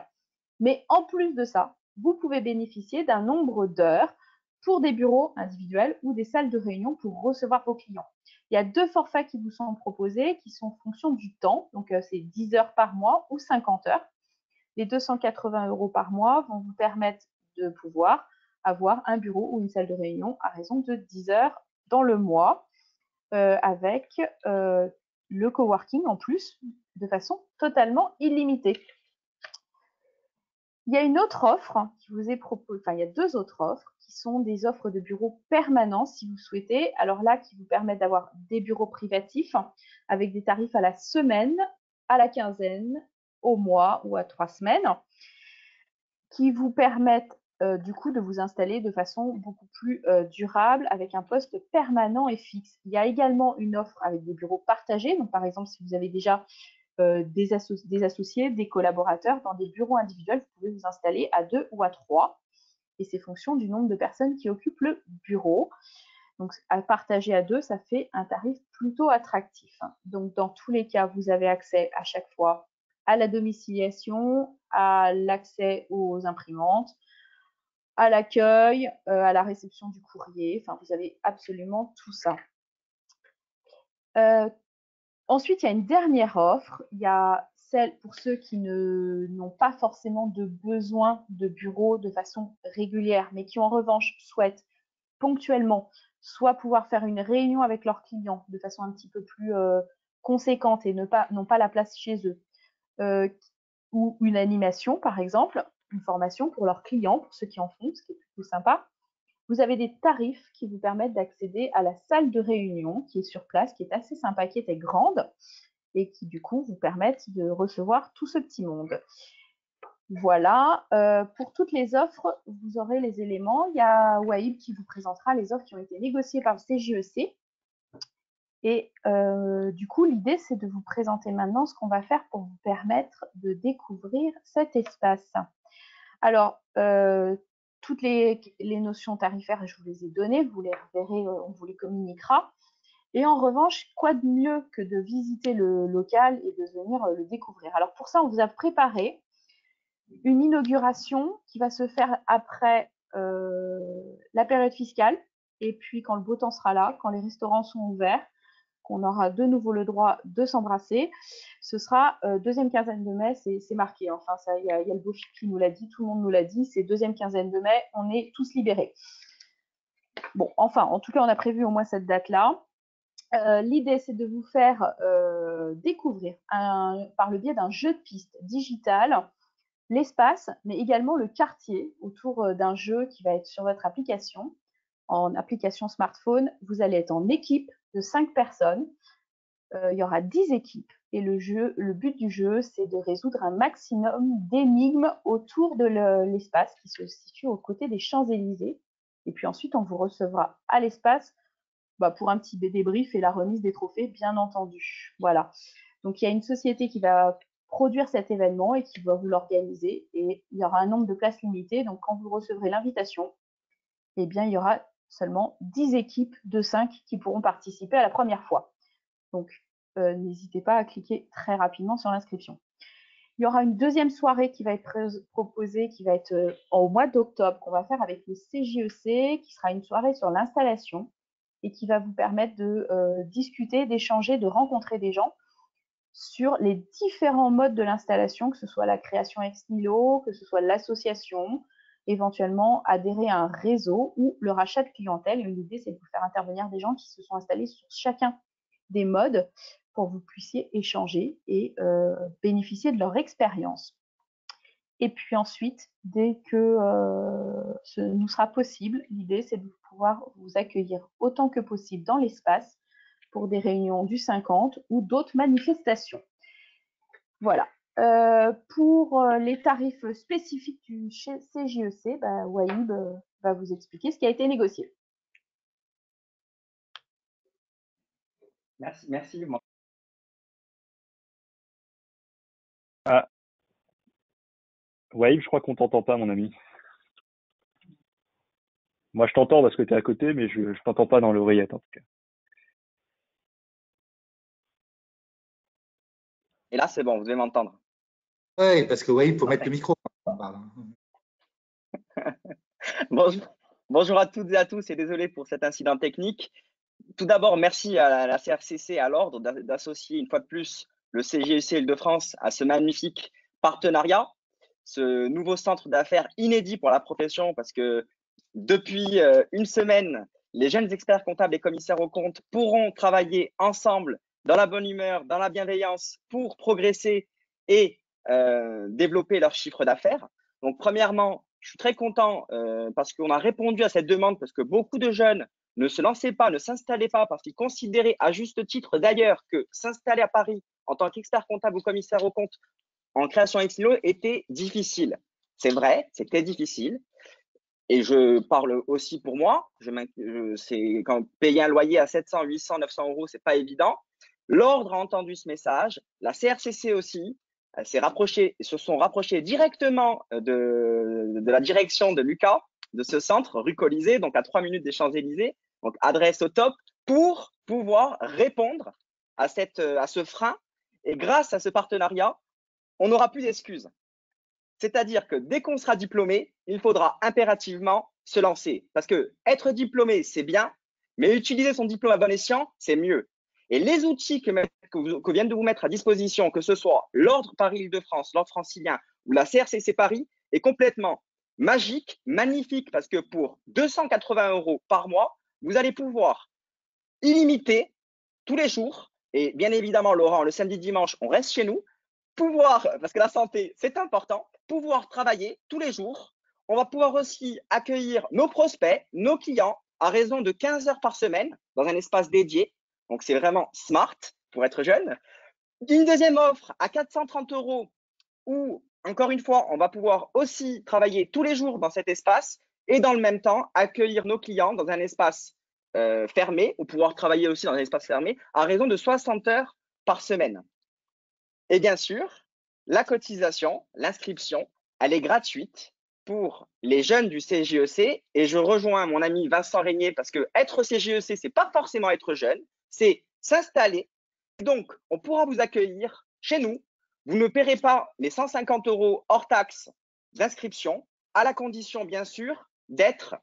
Mais en plus de ça, vous pouvez bénéficier d'un nombre d'heures pour des bureaux individuels ou des salles de réunion pour recevoir vos clients. Il y a 2 forfaits qui vous sont proposés qui sont en fonction du temps. Donc, c'est 10 heures par mois ou 50 heures. Les 280 € par mois vont vous permettre de pouvoir avoir un bureau ou une salle de réunion à raison de 10 heures dans le mois avec le coworking en plus de façon totalement illimitée. Il y a une autre offre qui vous est proposée, enfin il y a 2 autres offres qui sont des offres de bureaux permanents si vous souhaitez. Alors là, qui vous permettent d'avoir des bureaux privatifs avec des tarifs à la semaine, à la quinzaine, au mois ou à 3 semaines, qui vous permettent du coup de vous installer de façon beaucoup plus durable avec un poste permanent et fixe. Il y a également une offre avec des bureaux partagés. Donc par exemple, si vous avez déjà des associés, des collaborateurs dans des bureaux individuels, vous pouvez vous installer à 2 ou à 3. Et c'est fonction du nombre de personnes qui occupent le bureau. Donc, à partager à 2, ça fait un tarif plutôt attractif. Donc, dans tous les cas, vous avez accès à chaque fois à la domiciliation, à l'accès aux imprimantes, à l'accueil, à la réception du courrier. Enfin, vous avez absolument tout ça. Ensuite, il y a une dernière offre. Il y a celle pour ceux qui n'ont pas forcément de besoin de bureau de façon régulière, mais qui en revanche souhaitent ponctuellement soit pouvoir faire une réunion avec leurs clients de façon un petit peu plus conséquente et n'ont pas la place chez eux, ou une animation par exemple, une formation pour leurs clients, pour ceux qui en font, ce qui est plutôt sympa. Vous avez des tarifs qui vous permettent d'accéder à la salle de réunion qui est sur place, qui est assez sympa, qui est grande et qui du coup vous permettent de recevoir tout ce petit monde. Voilà, pour toutes les offres, vous aurez les éléments. Il y a Waïb qui vous présentera les offres qui ont été négociées par le CGEC. Et du coup, l'idée, c'est de vous présenter maintenant ce qu'on va faire pour vous permettre de découvrir cet espace. Alors, toutes les notions tarifaires, je vous les ai données, vous les reverrez, on vous les communiquera. Et en revanche, quoi de mieux que de visiter le local et de venir le découvrir? Alors pour ça, on vous a préparé une inauguration qui va se faire après la période fiscale et puis quand le beau temps sera là, quand les restaurants sont ouverts, qu'on aura de nouveau le droit de s'embrasser. Ce sera deuxième quinzaine de mai, c'est marqué. Enfin, ça, il y a le beau Philippe qui nous l'a dit, tout le monde nous l'a dit, c'est deuxième quinzaine de mai, on est tous libérés. Bon, enfin, en tout cas, on a prévu au moins cette date-là. L'idée, c'est de vous faire découvrir par le biais d'un jeu de piste digital l'espace, mais également le quartier autour d'un jeu qui va être sur votre application. En application smartphone, vous allez être en équipe de 5 personnes. Il y aura 10 équipes et le but du jeu, c'est de résoudre un maximum d'énigmes autour de l'espace qui se situe aux côtés des Champs-Élysées. Et puis ensuite, on vous recevra à l'espace pour un petit débrief et la remise des trophées, bien entendu. Voilà. Donc, il y a une société qui va produire cet événement et qui va vous l'organiser. Et il y aura un nombre de places limitées. Donc, quand vous recevrez l'invitation, eh bien, il y aura seulement 10 équipes de 5 qui pourront participer à la première fois. Donc, n'hésitez pas à cliquer très rapidement sur l'inscription. Il y aura une deuxième soirée qui va être proposée, qui va être au mois d'octobre, qu'on va faire avec le CJEC, qui sera une soirée sur l'installation et qui va vous permettre de discuter, d'échanger, de rencontrer des gens sur les différents modes de l'installation, que ce soit la création ex nihilo, que ce soit l'association, éventuellement adhérer à un réseau ou le rachat de clientèle. L'idée, c'est de vous faire intervenir des gens qui se sont installés sur chacun des modes pour que vous puissiez échanger et bénéficier de leur expérience. Et puis ensuite, dès que ce nous sera possible, l'idée, c'est de pouvoir vous accueillir autant que possible dans l'espace pour des réunions du 50 ou d'autres manifestations. Voilà. Pour les tarifs spécifiques du CJEC, Waïb va vous expliquer ce qui a été négocié. Merci. Ah. Waïb, je crois qu'on t'entend pas, mon ami. Moi, je t'entends parce que tu es à côté, mais je t'entends pas dans l'oreillette, en tout cas. Et là, c'est bon, vous devez m'entendre. Oui, parce que oui, il faut mettre le micro. Bonjour à toutes et à tous et désolé pour cet incident technique. Tout d'abord, merci à la CRCC et à l'Ordre d'associer une fois de plus le CJEC Île-de-France à ce magnifique partenariat, ce nouveau centre d'affaires inédit pour la profession parce que depuis une semaine, les jeunes experts comptables et commissaires aux comptes pourront travailler ensemble dans la bonne humeur, dans la bienveillance pour progresser et développer leur chiffre d'affaires. Donc, premièrement, je suis très content parce qu'on a répondu à cette demande parce que beaucoup de jeunes ne se lançaient pas, ne s'installaient pas parce qu'ils considéraient à juste titre d'ailleurs que s'installer à Paris en tant qu'expert comptable ou commissaire aux comptes en création ex nihilo était difficile. C'est vrai, c'était difficile. Et je parle aussi pour moi. C'est quand payer un loyer à 700, 800, 900 euros, c'est pas évident. L'Ordre a entendu ce message. La CRCC aussi se sont rapprochés directement de la direction de Lucas, de ce centre, rue Colisée, donc à 3 minutes des Champs-Élysées, donc adresse au top, pour pouvoir répondre à ce frein. Et grâce à ce partenariat, on n'aura plus d'excuses. C'est-à-dire que dès qu'on sera diplômé, il faudra impérativement se lancer. Parce que être diplômé, c'est bien, mais utiliser son diplôme à bon escient, c'est mieux. Et les outils que viennent de vous mettre à disposition, que ce soit l'Ordre Paris-Île-de-France, l'Ordre francilien ou la CRCC Paris, est complètement magique, magnifique, parce que pour 280 € par mois, vous allez pouvoir illimité tous les jours, et bien évidemment, Laurent, le samedi, dimanche, on reste chez nous, parce que la santé, c'est important, pouvoir travailler tous les jours. On va pouvoir aussi accueillir nos prospects, nos clients, à raison de 15 heures par semaine dans un espace dédié. Donc, c'est vraiment smart pour être jeune. Une deuxième offre à 430 € où, encore une fois, on va pouvoir aussi travailler tous les jours dans cet espace et dans le même temps, accueillir nos clients dans un espace fermé ou pouvoir travailler aussi dans un espace fermé à raison de 60 heures par semaine. Et bien sûr, la cotisation, l'inscription, elle est gratuite pour les jeunes du CJEC. Et je rejoins mon ami Vincent Régnier parce que être CJEC, c'est pas forcément être jeune, c'est s'installer. Donc, on pourra vous accueillir chez nous. Vous ne paierez pas les 150 € hors taxe d'inscription, à la condition, bien sûr, d'être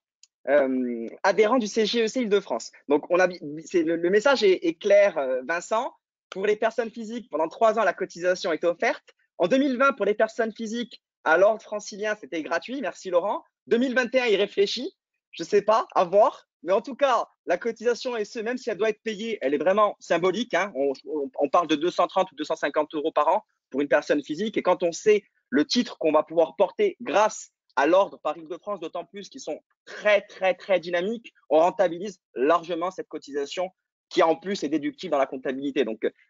adhérent du CJEC Île-de-France. Donc, le message est clair, Vincent. Pour les personnes physiques, pendant 3 ans, la cotisation est offerte. En 2020, pour les personnes physiques, à l'Ordre francilien, c'était gratuit. Merci Laurent. 2021, il réfléchit. Je ne sais pas, à voir. Mais en tout cas, la cotisation, même si elle doit être payée, elle est vraiment symbolique. Hein. On parle de 230 ou 250 € par an pour une personne physique. Et quand on sait le titre qu'on va pouvoir porter grâce à l'Ordre Paris-Île-de-France, d'autant plus qu'ils sont très, très, très dynamiques, on rentabilise largement cette cotisation qui en plus est déductible dans la comptabilité.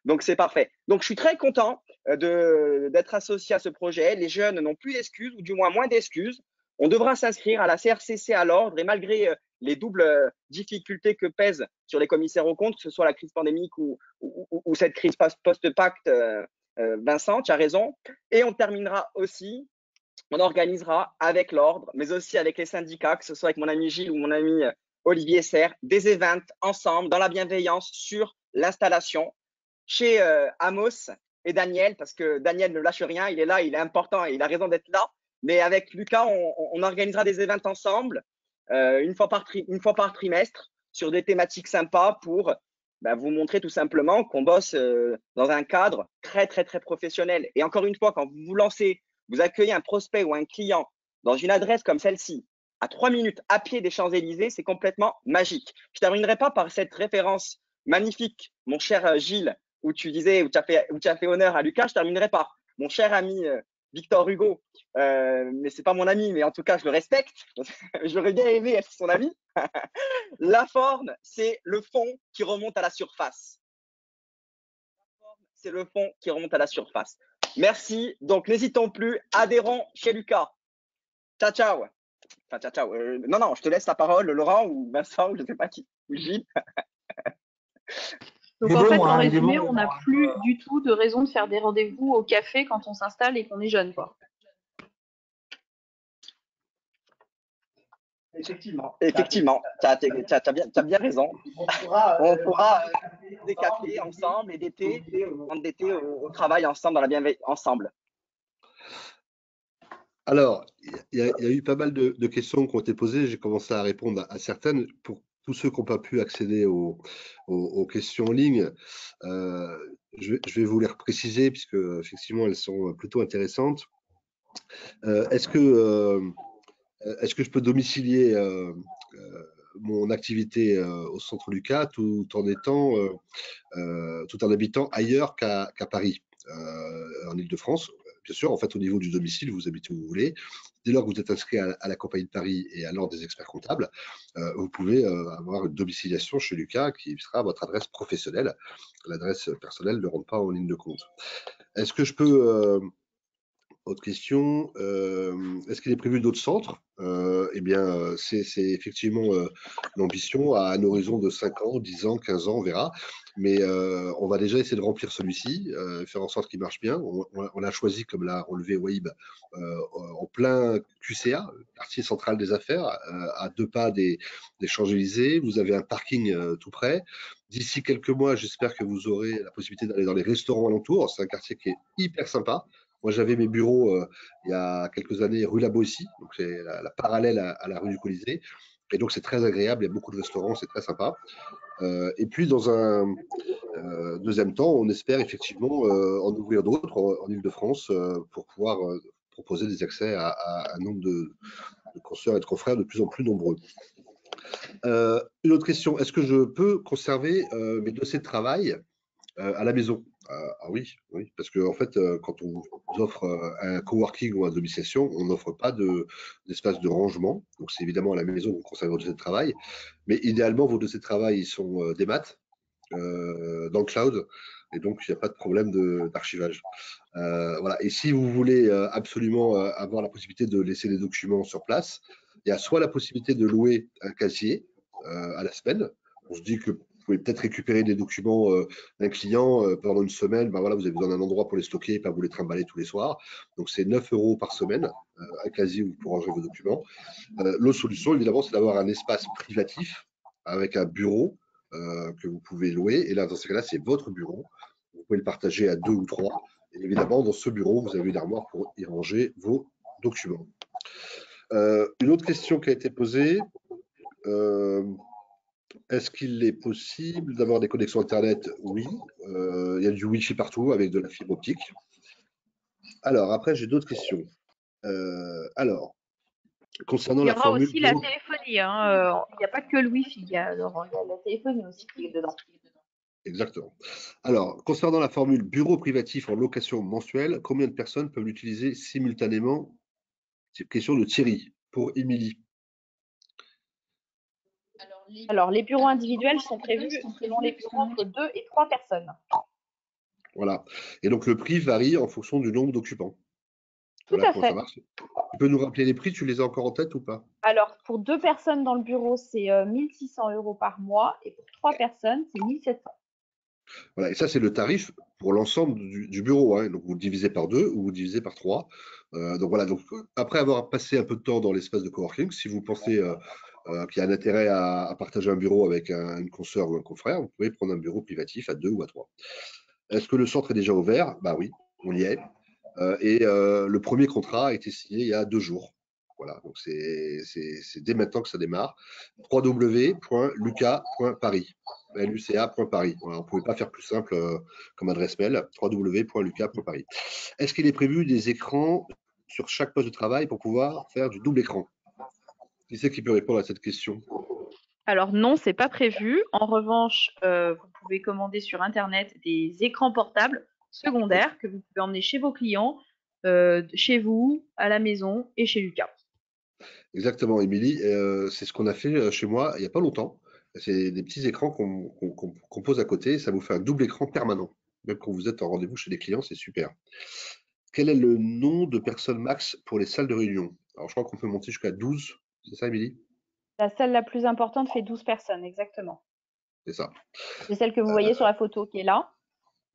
Donc c'est parfait. Donc je suis très content d'être associé à ce projet. Les jeunes n'ont plus d'excuses, ou du moins moins d'excuses. On devra s'inscrire à la CRCC à l'ordre et malgré les doubles difficultés que pèsent sur les commissaires aux comptes, que ce soit la crise pandémique ou cette crise post-pacte, Vincent, tu as raison. Et on terminera aussi, on organisera avec l'ordre, mais aussi avec les syndicats, que ce soit avec mon ami Gilles ou mon ami Olivier Serre, des events ensemble, dans la bienveillance, sur l'installation chez Amos et Daniel, parce que Daniel ne lâche rien, il est là, il est important et il a raison d'être là. Mais avec Lucas, on organisera des events ensemble, une fois par trimestre, sur des thématiques sympas pour vous montrer tout simplement qu'on bosse dans un cadre très, très, très professionnel. Et encore une fois, quand vous vous lancez, vous accueillez un prospect ou un client dans une adresse comme celle-ci, à 3 minutes à pied des Champs-Élysées, c'est complètement magique. Je ne terminerai pas par cette référence magnifique, mon cher Gilles, où tu disais, où tu as fait honneur à Lucas. Je terminerai par mon cher ami Victor Hugo, mais c'est pas mon ami, mais en tout cas, je le respecte. J'aurais bien aimé être son ami. La forme, c'est le fond qui remonte à la surface. C'est le fond qui remonte à la surface. Merci. Donc, n'hésitons plus. Adhérons chez Lucas. Ciao, ciao. Enfin, ciao, ciao. Non, je te laisse la parole, Laurent ou Vincent, ou je ne sais pas qui, ou Gilles. Donc en fait, en résumé, on n'a plus du tout de raison de faire des rendez-vous au café quand on s'installe et qu'on est jeune, quoi. Effectivement, tu as bien raison. On pourra des cafés ensemble et d'été, au travail ensemble, dans la bienveillance ensemble. Alors, il y a eu pas mal de questions qui ont été posées. J'ai commencé à répondre à certaines. Pour tous ceux qui n'ont pas pu accéder aux questions en ligne, je vais vous les préciser puisque effectivement elles sont plutôt intéressantes. Est-ce que je peux domicilier mon activité au centre Lucas tout en habitant ailleurs qu'à Paris, en Île-de-France? Bien sûr, en fait, au niveau du domicile, vous habitez où vous voulez. Dès lors que vous êtes inscrit à la Compagnie de Paris et à l'Ordre des experts comptables, vous pouvez avoir une domiciliation chez Lucas qui sera votre adresse professionnelle. L'adresse personnelle ne rentre pas en ligne de compte. Est-ce que je peux... Autre question, est-ce qu'il est prévu d'autres centres? Eh bien, c'est effectivement l'ambition à un horizon de 5 ans, 10 ans, 15 ans, on verra. Mais on va déjà essayer de remplir celui-ci, faire en sorte qu'il marche bien. On l'a choisi, comme l'a relevé Waïb, en plein QCA, quartier central des affaires, à 2 pas des Champs-Élysées. Vous avez un parking tout près. D'ici quelques mois, j'espère que vous aurez la possibilité d'aller dans les restaurants alentours. C'est un quartier qui est hyper sympa. Moi, j'avais mes bureaux il y a quelques années rue La Boétie, donc c'est la parallèle à la rue du Colisée. Et donc, c'est très agréable, il y a beaucoup de restaurants, c'est très sympa. Et puis, dans un deuxième temps, on espère effectivement en ouvrir d'autres en Île-de-France pour pouvoir proposer des accès à un nombre de consoeurs et de confrères de plus en plus nombreux. Une autre question, est-ce que je peux conserver mes dossiers de travail à la maison? Ah oui, parce que en fait, quand on vous offre un coworking ou une domiciliation, on n'offre pas d'espace de rangement. Donc, c'est évidemment à la maison que vous conservez vos dossiers de travail. Mais idéalement, vos dossiers de travail, ils sont des maths dans le cloud. Et donc, il n'y a pas de problème d'archivage. Voilà. Et si vous voulez absolument avoir la possibilité de laisser les documents sur place, il y a soit la possibilité de louer un casier à la semaine. On se dit que vous pouvez peut-être récupérer des documents d'un client pendant une semaine. Ben voilà, vous avez besoin d'un endroit pour les stocker et pas vous les trimballer tous les soirs. Donc, c'est 9 € par semaine, un casier où vous pouvez ranger vos documents. L'autre solution, évidemment, c'est d'avoir un espace privatif avec un bureau que vous pouvez louer. Et là, dans ce cas-là, c'est votre bureau. Vous pouvez le partager à 2 ou 3. Et évidemment, dans ce bureau, vous avez une armoire pour y ranger vos documents. Une autre question qui a été posée. Est-ce qu'il est possible d'avoir des connexions Internet? Oui. Il y a du Wi-Fi partout avec de la fibre optique. Alors, après, j'ai d'autres questions. Alors, concernant la formule... Il y aura aussi la téléphonie. Hein. Il n'y a pas que le Wi-Fi. Il y a la téléphonie aussi qui est dedans. Exactement. Alors, concernant la formule bureau privatif en location mensuelle, combien de personnes peuvent l'utiliser simultanément? C'est une question de Thierry pour Émilie. Alors, les bureaux individuels sont prévus selon les bureaux entre 2 et 3 personnes. Voilà. Et donc, le prix varie en fonction du nombre d'occupants. Tout Voilà à comment ça fait. marche. Tu peux nous rappeler les prix, tu les as encore en tête ou pas? Alors, pour 2 personnes dans le bureau, c'est 1 600 € par mois et pour 3 personnes, c'est 1 700. Voilà, et ça, c'est le tarif pour l'ensemble du bureau, hein. Donc, vous le divisez par 2 ou vous le divisez par 3. Donc, voilà. Donc, après avoir passé un peu de temps dans l'espace de coworking, si vous pensez qu'il y a un intérêt à partager un bureau avec une consoeur ou un confrère, vous pouvez prendre un bureau privatif à 2 ou à 3. Est-ce que le centre est déjà ouvert? Bah oui, on y est. Le premier contrat a été signé il y a 2 jours. Voilà, donc c'est dès maintenant que ça démarre. www.luca.paris. luca.paris. Voilà, on ne pouvait pas faire plus simple comme adresse mail. www.luca.paris. Est-ce qu'il est prévu des écrans sur chaque poste de travail pour pouvoir faire du double écran? Qui c'est qui peut répondre à cette question? Alors non, c'est pas prévu. En revanche, vous pouvez commander sur internet des écrans portables secondaires que vous pouvez emmener chez vos clients, chez vous, à la maison et chez Lucas. Exactement, Émilie. C'est ce qu'on a fait chez moi il n'y a pas longtemps. C'est des petits écrans qu'on pose à côté. Ça vous fait un double écran permanent. Même quand vous êtes en rendez-vous chez les clients, c'est super. Quel est le nom de personne max pour les salles de réunion? Alors, je crois qu'on peut monter jusqu'à 12. C'est ça, Émilie? La salle la plus importante fait 12 personnes, exactement. C'est ça. C'est celle que vous voyez sur la photo qui est là.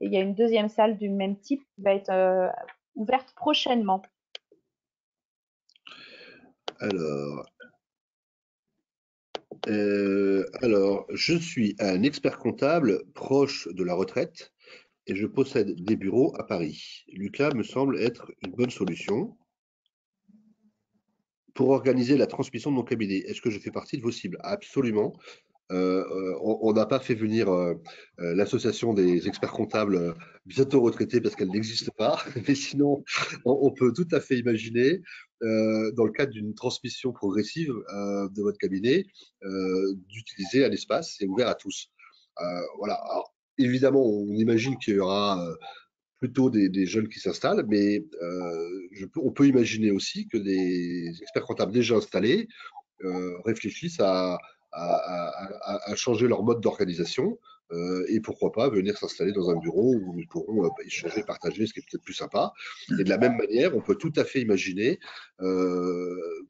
Et il y a une deuxième salle du même type qui va être ouverte prochainement. Alors, je suis un expert comptable proche de la retraite et je possède des bureaux à Paris. Lucas me semble être une bonne solution pour organiser la transmission de mon cabinet. Est-ce que je fais partie de vos cibles? Absolument. On n'a pas fait venir l'association des experts comptables bientôt retraités parce qu'elle n'existe pas, mais sinon on peut tout à fait imaginer dans le cadre d'une transmission progressive de votre cabinet d'utiliser un espace, c'est ouvert à tous. Voilà. Alors, évidemment, on imagine qu'il y aura plutôt des jeunes qui s'installent, mais on peut imaginer aussi que des experts comptables déjà installés réfléchissent à changer leur mode d'organisation et pourquoi pas venir s'installer dans un bureau où ils pourront échanger, partager, ce qui est peut-être plus sympa. Et de la même manière, on peut tout à fait imaginer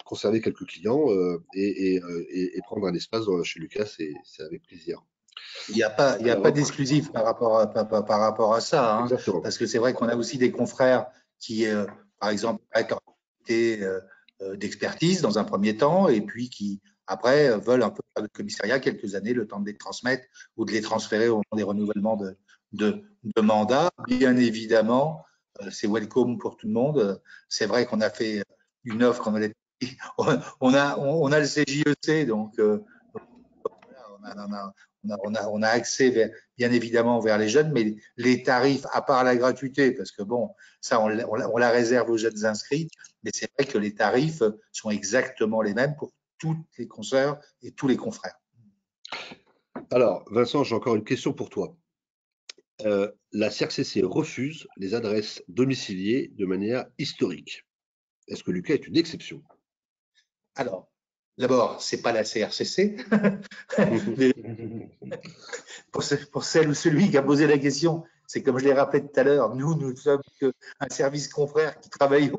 conserver quelques clients et prendre un espace chez Lucas, c'est avec plaisir. Il n'y a pas d'exclusif par rapport à ça, hein, parce que c'est vrai qu'on a aussi des confrères qui, par exemple, arrêtent leur activité d'expertise dans un premier temps et puis qui, après, veulent un peu faire de commissariat quelques années, le temps de les transmettre ou de les transférer au moment des renouvellements de mandats. Bien évidemment, c'est welcome pour tout le monde. C'est vrai qu'on a fait une offre, comme elle dit, on a le CJEC, donc on a accès bien évidemment vers les jeunes, mais les tarifs, à part la gratuité, parce que bon, ça on la réserve aux jeunes inscrits, mais c'est vrai que les tarifs sont exactement les mêmes pour toutes les consoeurs et tous les confrères. Alors, Vincent, j'ai encore une question pour toi. La CRCC refuse les adresses domiciliées de manière historique. Est-ce que Lucas est une exception? Alors, d'abord, c'est pas la CRCC. Pour celle ou celui qui a posé la question, c'est comme je l'ai rappelé tout à l'heure, nous sommes un service confrère qui travaillons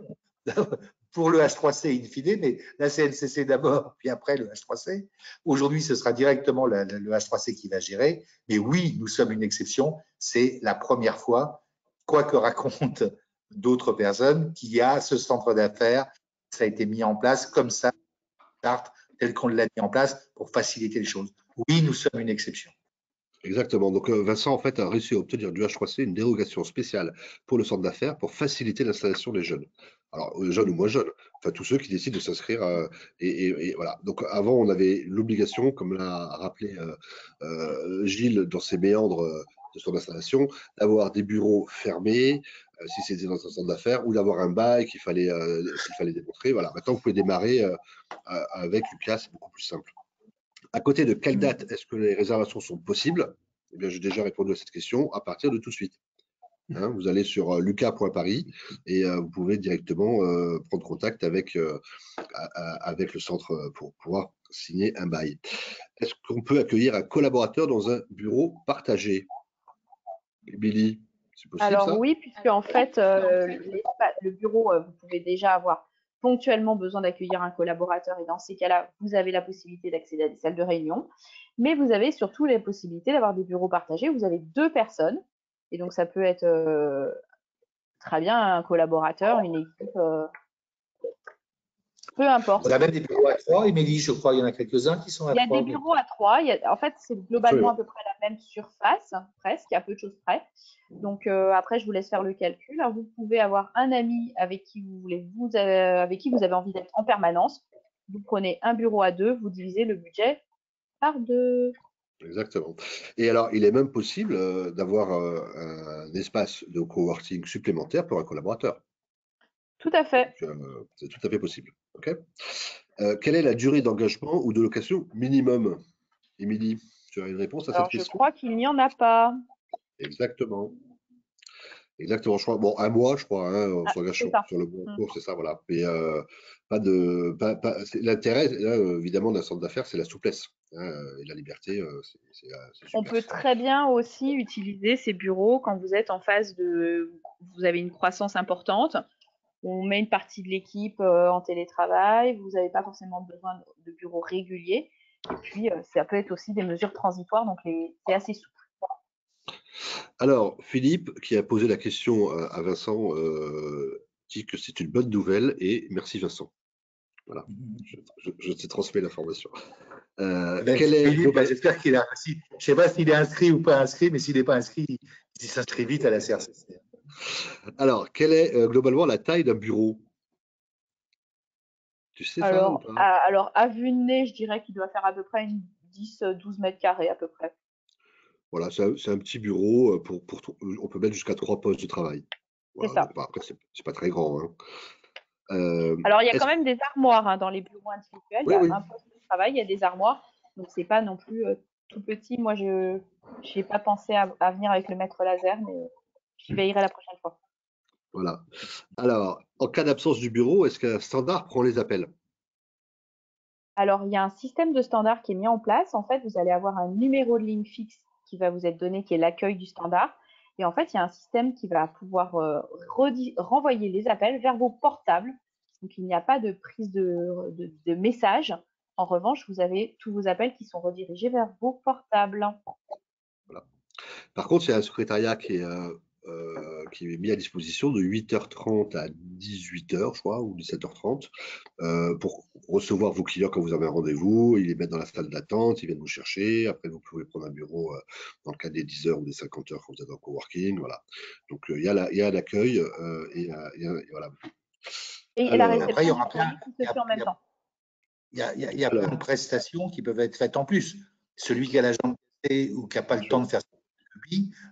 pour le H3C in fine, mais la CNCC d'abord, puis après le H3C. Aujourd'hui, ce sera directement le H3C qui va gérer. Mais oui, nous sommes une exception. C'est la première fois, quoi que racontent d'autres personnes, qu'il y a ce centre d'affaires. Ça a été mis en place comme ça, tel qu'on l'a mis en place pour faciliter les choses. Oui, nous sommes une exception. Exactement. Donc, Vincent, en fait, a réussi à obtenir du H3C une dérogation spéciale pour le centre d'affaires pour faciliter l'installation des jeunes. Alors, jeunes ou moins jeunes, enfin, tous ceux qui décident de s'inscrire. Et voilà. Donc, avant, on avait l'obligation, comme l'a rappelé Gilles dans ses méandres de son installation, d'avoir des bureaux fermés, si c'était dans un centre d'affaires, ou d'avoir un bail qu'il fallait démontrer. Voilà. Maintenant, vous pouvez démarrer avec Lucas, c'est beaucoup plus simple. À côté de quelle date est-ce que les réservations sont possibles? Eh bien, j'ai déjà répondu à cette question, à partir de tout de suite. Hein, vous allez sur luca.paris et vous pouvez directement prendre contact avec le centre pour pouvoir signer un bail. Est-ce qu'on peut accueillir un collaborateur dans un bureau partagé? Émilie, C'est possible, Alors ça? oui, puisque en fait, le bureau, vous pouvez déjà avoir ponctuellement besoin d'accueillir un collaborateur et dans ces cas-là, vous avez la possibilité d'accéder à des salles de réunion. Mais vous avez surtout la possibilité d'avoir des bureaux partagés. Vous avez 2 personnes et donc ça peut être très bien un collaborateur, une équipe, peu importe. On a même des bureaux à 3, Émilie, je crois, il y en a quelques-uns qui sont à Il y a 3. des bureaux à 3. En fait, c'est globalement à peu près la même surface, presque, à peu de choses près. Donc après, je vous laisse faire le calcul. Alors, vous pouvez avoir un ami avec qui avec qui vous avez envie d'être en permanence. Vous prenez un bureau à 2, vous divisez le budget par 2. Exactement. Et alors, il est même possible d'avoir un espace de coworking supplémentaire pour un collaborateur. Tout à fait. C'est tout à fait possible. OK. Quelle est la durée d'engagement ou de location minimum? Émilie, tu as une réponse à cette Alors, je question? crois qu'il n'y en a pas. Exactement. Exactement, je crois. Bon, un mois, je crois, hein, on Ah, s'engage c'est ça. sur le bon cours, c'est ça, voilà. Mais l'intérêt, là, évidemment, d'un centre d'affaires, c'est la souplesse, hein, et la liberté, c'est On super. peut très bien aussi utiliser ces bureaux quand vous êtes en phase vous avez une croissance importante. On met une partie de l'équipe en télétravail. Vous n'avez pas forcément besoin de bureaux réguliers. Et puis, ça peut être aussi des mesures transitoires. Donc, c'est assez souple. Alors, Philippe, qui a posé la question à Vincent, dit que c'est une bonne nouvelle et merci Vincent. Voilà, je t'ai transmis l'information. Quel est Philippe, j'espère qu'il a. Je ne sais pas s'il est inscrit ou pas inscrit, mais s'il n'est pas inscrit, il s'inscrit vite à la CRCC. Alors, quelle est globalement la taille d'un bureau? Tu sais ça ou pas? Alors, à vue de nez, je dirais qu'il doit faire à peu près 10-12 mètres carrés à peu près. Voilà, c'est un petit bureau on peut mettre jusqu'à 3 postes de travail. Voilà, C'est ça. bon, après, c'est pas très grand, hein. Alors, il y a quand même des armoires dans les bureaux individuels. Oui, Il y a oui. un poste de travail, il y a des armoires. Donc, c'est pas non plus tout petit. Moi, je n'ai pas pensé à venir avec le mètre laser, mais j'y veillerai la prochaine fois. Voilà. Alors, en cas d'absence du bureau, est-ce qu'un standard prend les appels? Alors, il y a un système de standard qui est mis en place. En fait, vous allez avoir un numéro de ligne fixe qui va vous être donné, qui est l'accueil du standard. Et en fait, il y a un système qui va pouvoir renvoyer les appels vers vos portables. Donc, il n'y a pas de prise de message. En revanche, vous avez tous vos appels qui sont redirigés vers vos portables. Voilà. Par contre, il y a un secrétariat qui est mis à disposition de 8h30 à 18h, je crois, ou 17h30, pour recevoir vos clients quand vous avez un rendez-vous. Ils les mettent dans la salle d'attente, ils viennent vous chercher. Après, vous pouvez prendre un bureau dans le cas des 10h ou des 50h quand vous êtes en coworking. Voilà. Donc, il y a l'accueil et voilà. Et la Alors, Après, il y réception aura du courrier qui se fait en même temps. Il y a plein de prestations qui peuvent être faites en plus. Celui qui a la jambe cassée ou qui n'a pas le temps de faire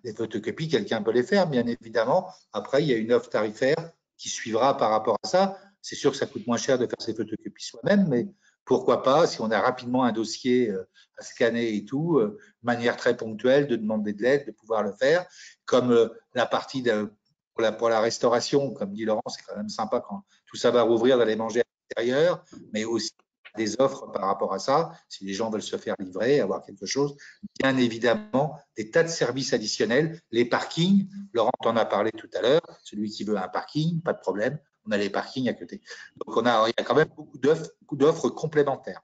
les photocopies, quelqu'un peut les faire, bien évidemment. Après, il y a une offre tarifaire qui suivra par rapport à ça. C'est sûr que ça coûte moins cher de faire ces photocopies soi-même, mais pourquoi pas, si on a rapidement un dossier à scanner et tout, de manière très ponctuelle, de demander de l'aide, de pouvoir le faire. Comme la partie pour la restauration, comme dit Laurent, c'est quand même sympa quand tout ça va rouvrir d'aller manger à l'extérieur, mais aussi des offres par rapport à ça, si les gens veulent se faire livrer, avoir quelque chose. Bien évidemment, des tas de services additionnels, les parkings, Laurent en a parlé tout à l'heure, celui qui veut un parking, pas de problème, on a les parkings à côté. Donc il y a quand même beaucoup d'offres complémentaires.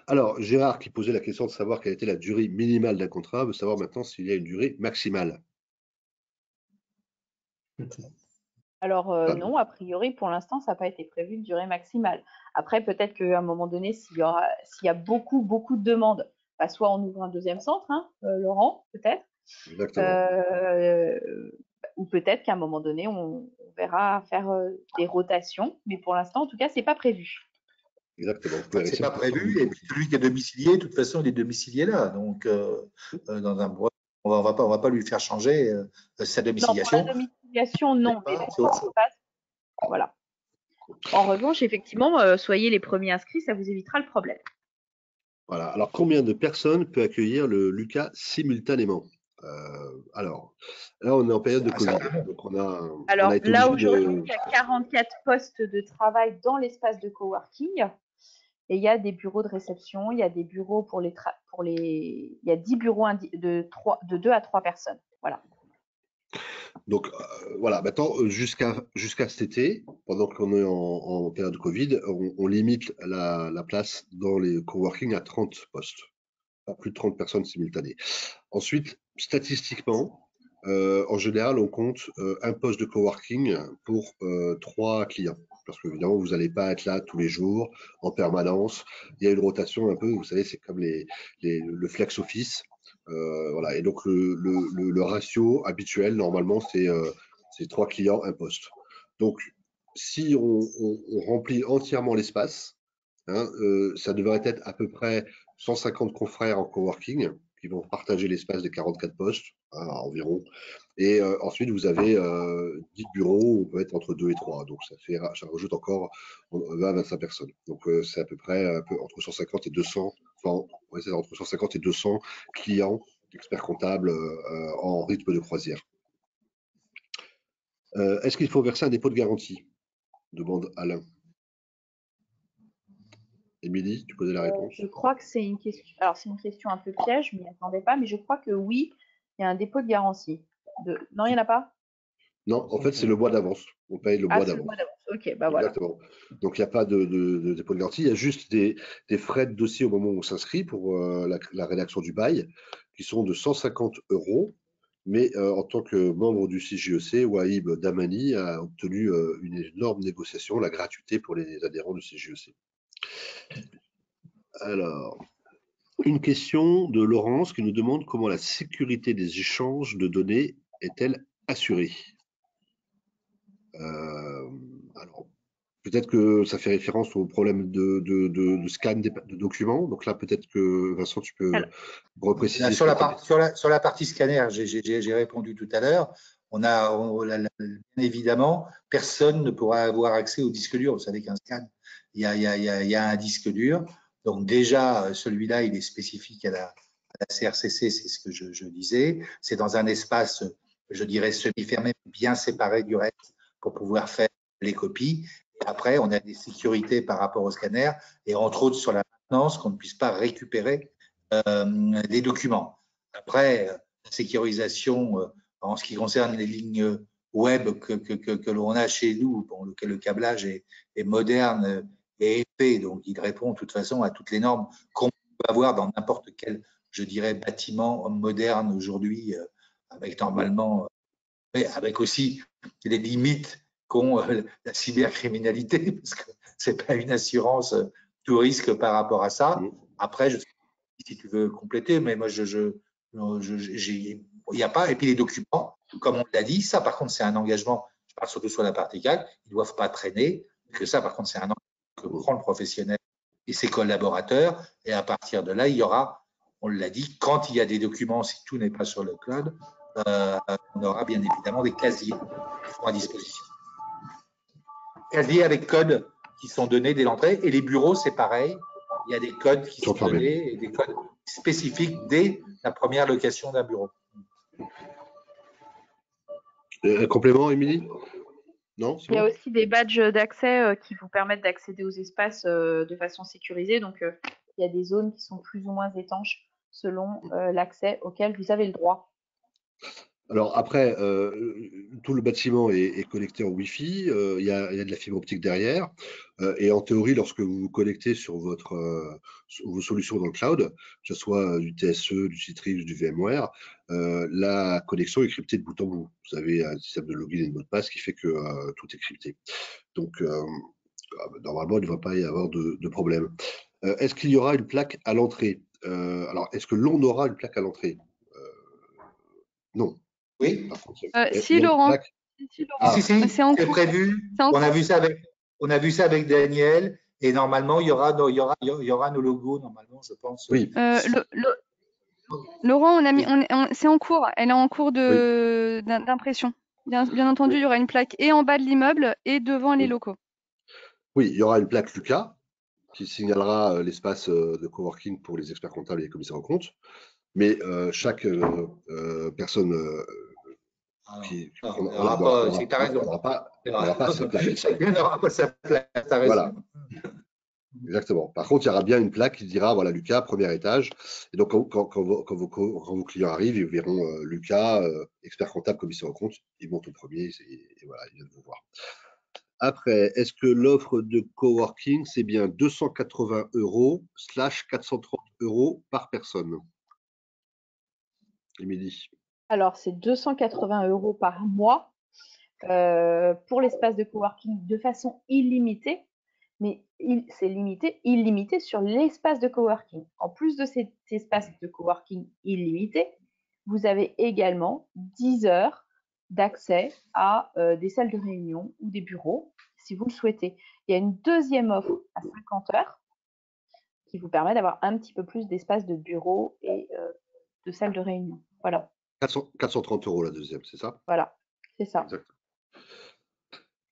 Alors, Gérard qui posait la question de savoir quelle était la durée minimale d'un contrat, veut savoir maintenant s'il y a une durée maximale. Alors non, a priori, pour l'instant, ça n'a pas été prévu de durée maximale. Après, peut-être qu'à un moment donné, s'il y a beaucoup de demandes, soit on ouvre un deuxième centre, Laurent, peut-être. Exactement. Ou peut-être qu'à un moment donné, on verra faire des rotations. Mais pour l'instant, en tout cas, c'est pas prévu. Exactement. C'est pas prévu. Et puis celui qui est domicilié, de toute façon, il est domicilié là. Donc, dans un bois, on va pas lui faire changer sa domiciliation. Non, pour la domiciliation, non. Mais voilà. En revanche, effectivement, soyez les premiers inscrits, ça vous évitera le problème. Voilà. Alors, combien de personnes peut accueillir le Lucas simultanément? Alors, là, on est en période de Covid. Donc, alors, on a été là, obligé aujourd'hui, il y a 44 postes de travail dans l'espace de coworking. Et il y a des bureaux de réception, il y a des bureaux il y a 10 bureaux de 2 à 3 personnes. Voilà. Donc voilà, maintenant jusqu'à cet été, pendant qu'on est en période de Covid, on limite la place dans les coworking à 30 postes, pas plus de 30 personnes simultanées. Ensuite, statistiquement, en général, on compte un poste de coworking pour 3 clients. Parce qu'évidemment, vous n'allez pas être là tous les jours, en permanence. Il y a une rotation un peu, vous savez, c'est comme le flex office. Voilà. Et donc, le ratio habituel, normalement, c'est 3 clients, un poste. Donc, si on remplit entièrement l'espace, hein, ça devrait être à peu près 150 confrères en coworking qui vont partager l'espace des 44 postes, hein, environ. Et ensuite, vous avez 10 bureaux, on peut être entre 2 et 3. Donc, ça rajoute encore 20 à 25 personnes. Donc, c'est à peu près entre 150 et 200, enfin, ouais, c'est entre 150 et 200 clients experts comptables en rythme de croisière. Est-ce qu'il faut verser un dépôt de garantie? Demande Alain. Émilie, tu connais la réponse? Je crois que c'est une question. Alors, c'est une question un peu piège, je m'y attendais pas, mais je crois que oui, il y a un dépôt de garantie. Non, il n'y en a pas? Non, en fait, c'est le mois d'avance. On paye le mois c'est le d'avance. mois d'avance. Ok, bah voilà. Exactement. Donc, il n'y a pas de dépôt de garantie. Il y a juste des frais de dossier au moment où on s'inscrit pour la rédaction du bail, qui sont de 150 €. Mais en tant que membre du CJEC, Wahib Damani a obtenu une énorme négociation, la gratuité pour les adhérents du CJEC. Alors, une question de Laurence qui nous demande comment la sécurité des échanges de données est-elle assurée? Alors, peut-être que ça fait référence au problème de scan de documents. Donc là, peut-être que Vincent, tu peux repréciser. Sur la partie scanner, j'ai répondu tout à l'heure. Bien évidemment, personne ne pourra avoir accès au disque dur. Vous savez qu'un scan, il y a un disque dur. Donc déjà, celui-là, il est spécifique à la CRCC, c'est ce que je disais. C'est dans un espace, je dirais, semi-fermé, bien séparé du reste pour pouvoir faire les copies. Et après, on a des sécurités par rapport au scanner et entre autres sur la maintenance, qu'on ne puisse pas récupérer des documents. Après, la sécurisation en ce qui concerne les lignes web que l'on a chez nous, bon, le câblage est moderne et épais, donc il répond de toute façon à toutes les normes qu'on peut avoir dans n'importe quel, je dirais, bâtiment moderne aujourd'hui, avec normalement, mais avec aussi les limites qu'ont la cybercriminalité, parce que c'est pas une assurance tout risque par rapport à ça. Après, je sais pas si tu veux compléter, mais moi, il n'y a pas. Et puis les documents, comme on l'a dit, ça par contre, c'est un engagement, je parle surtout sur la partie CAC, ils ne doivent pas traîner, que ça par contre, c'est un engagement que prend le professionnel et ses collaborateurs. Et à partir de là, il y aura, on l'a dit, quand il y a des documents, si tout n'est pas sur le cloud, on aura bien évidemment des casiers qui seront à disposition. Casiers avec codes qui sont donnés dès l'entrée. Et les bureaux, c'est pareil. Il y a des codes qui sont donnés et des codes spécifiques dès la première location d'un bureau. Un complément, Émilie? Non, il y a aussi des badges d'accès qui vous permettent d'accéder aux espaces de façon sécurisée. Donc, il y a des zones qui sont plus ou moins étanches selon l'accès auquel vous avez le droit. Alors après, tout le bâtiment est connecté en Wi-Fi, il y a de la fibre optique derrière, et en théorie, lorsque vous vous connectez sur vos solutions dans le cloud, que ce soit du TSE, du Citrix, du VMware, la connexion est cryptée de bout en bout. Vous avez un système de login et de mot de passe qui fait que tout est crypté. Donc, normalement, il ne devrait pas y avoir de problème. Est-ce qu'il y aura une plaque à l'entrée? Alors, est-ce que l'on aura une plaque à l'entrée? Non. Oui. Si Laurent, c'est en cours. Prévu. On a vu ça avec Daniel et normalement il y aura nos logos normalement, je pense. Oui. Laurent, c'est en cours. Elle est en cours d'impression. Bien entendu, il y aura une plaque et en bas de l'immeuble et devant les locaux. Oui, il y aura une plaque Lucas qui signalera l'espace de coworking pour les experts comptables et les commissaires aux comptes. Mais chaque personne n'aura pas sa plaque. Voilà. Exactement. Par contre, il y aura bien une plaque qui dira, voilà, Lucas, premier étage. Et donc, quand vos clients arrivent, ils verront Lucas, expert comptable, commissaire aux comptes, ils montent au premier et voilà, ils viennent vous voir. Après, est-ce que l'offre de coworking, c'est bien 280 € / 430 € par personne? Émilie. Alors, c'est 280 € par mois pour l'espace de coworking de façon illimitée, mais c'est illimité sur l'espace de coworking. En plus de cet espace de coworking illimité, vous avez également 10 heures d'accès à des salles de réunion ou des bureaux, si vous le souhaitez. Il y a une deuxième offre à 50 heures qui vous permet d'avoir un petit peu plus d'espace de bureau et de salles de réunion. Voilà. 430 € la deuxième, c'est ça? Voilà, c'est ça. Exact.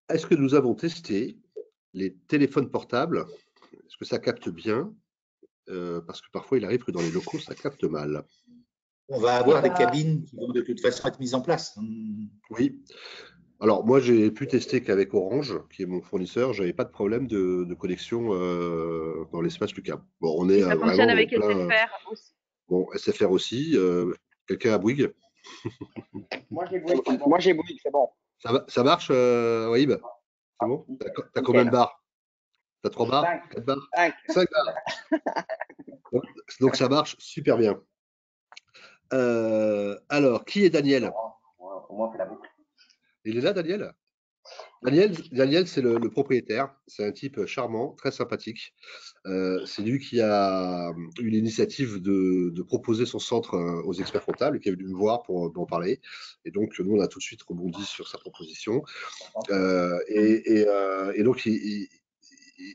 Est-ce que nous avons testé les téléphones portables? Est-ce que ça capte bien? Parce que parfois, il arrive que dans les locaux, ça capte mal. On va avoir des cabines qui vont de toute façon être mises en place. Oui. Alors, moi, j'ai pu tester qu'avec Orange, qui est mon fournisseur, j'avais pas de problème de connexion dans l'espace Lucas. Bon, on est Et ça fonctionne vraiment avec plein, SFR aussi. bon, SFR aussi. Quelqu'un a Bouygues? Moi, j'ai Bouygues, c'est bon. Ça marche, Waïb? C'est bon? T'as combien de barres? T'as 3 barres? 4 barres? 5 barres. Donc, ça marche super bien. Alors, qui est Daniel? Au moins, on fait la boucle. Il est là, Daniel? Daniel, c'est le propriétaire. C'est un type charmant, très sympathique. C'est lui qui a eu l'initiative de proposer son centre aux experts comptables, qui est venu me voir pour en parler. Et donc, nous, on a tout de suite rebondi sur sa proposition. Et donc,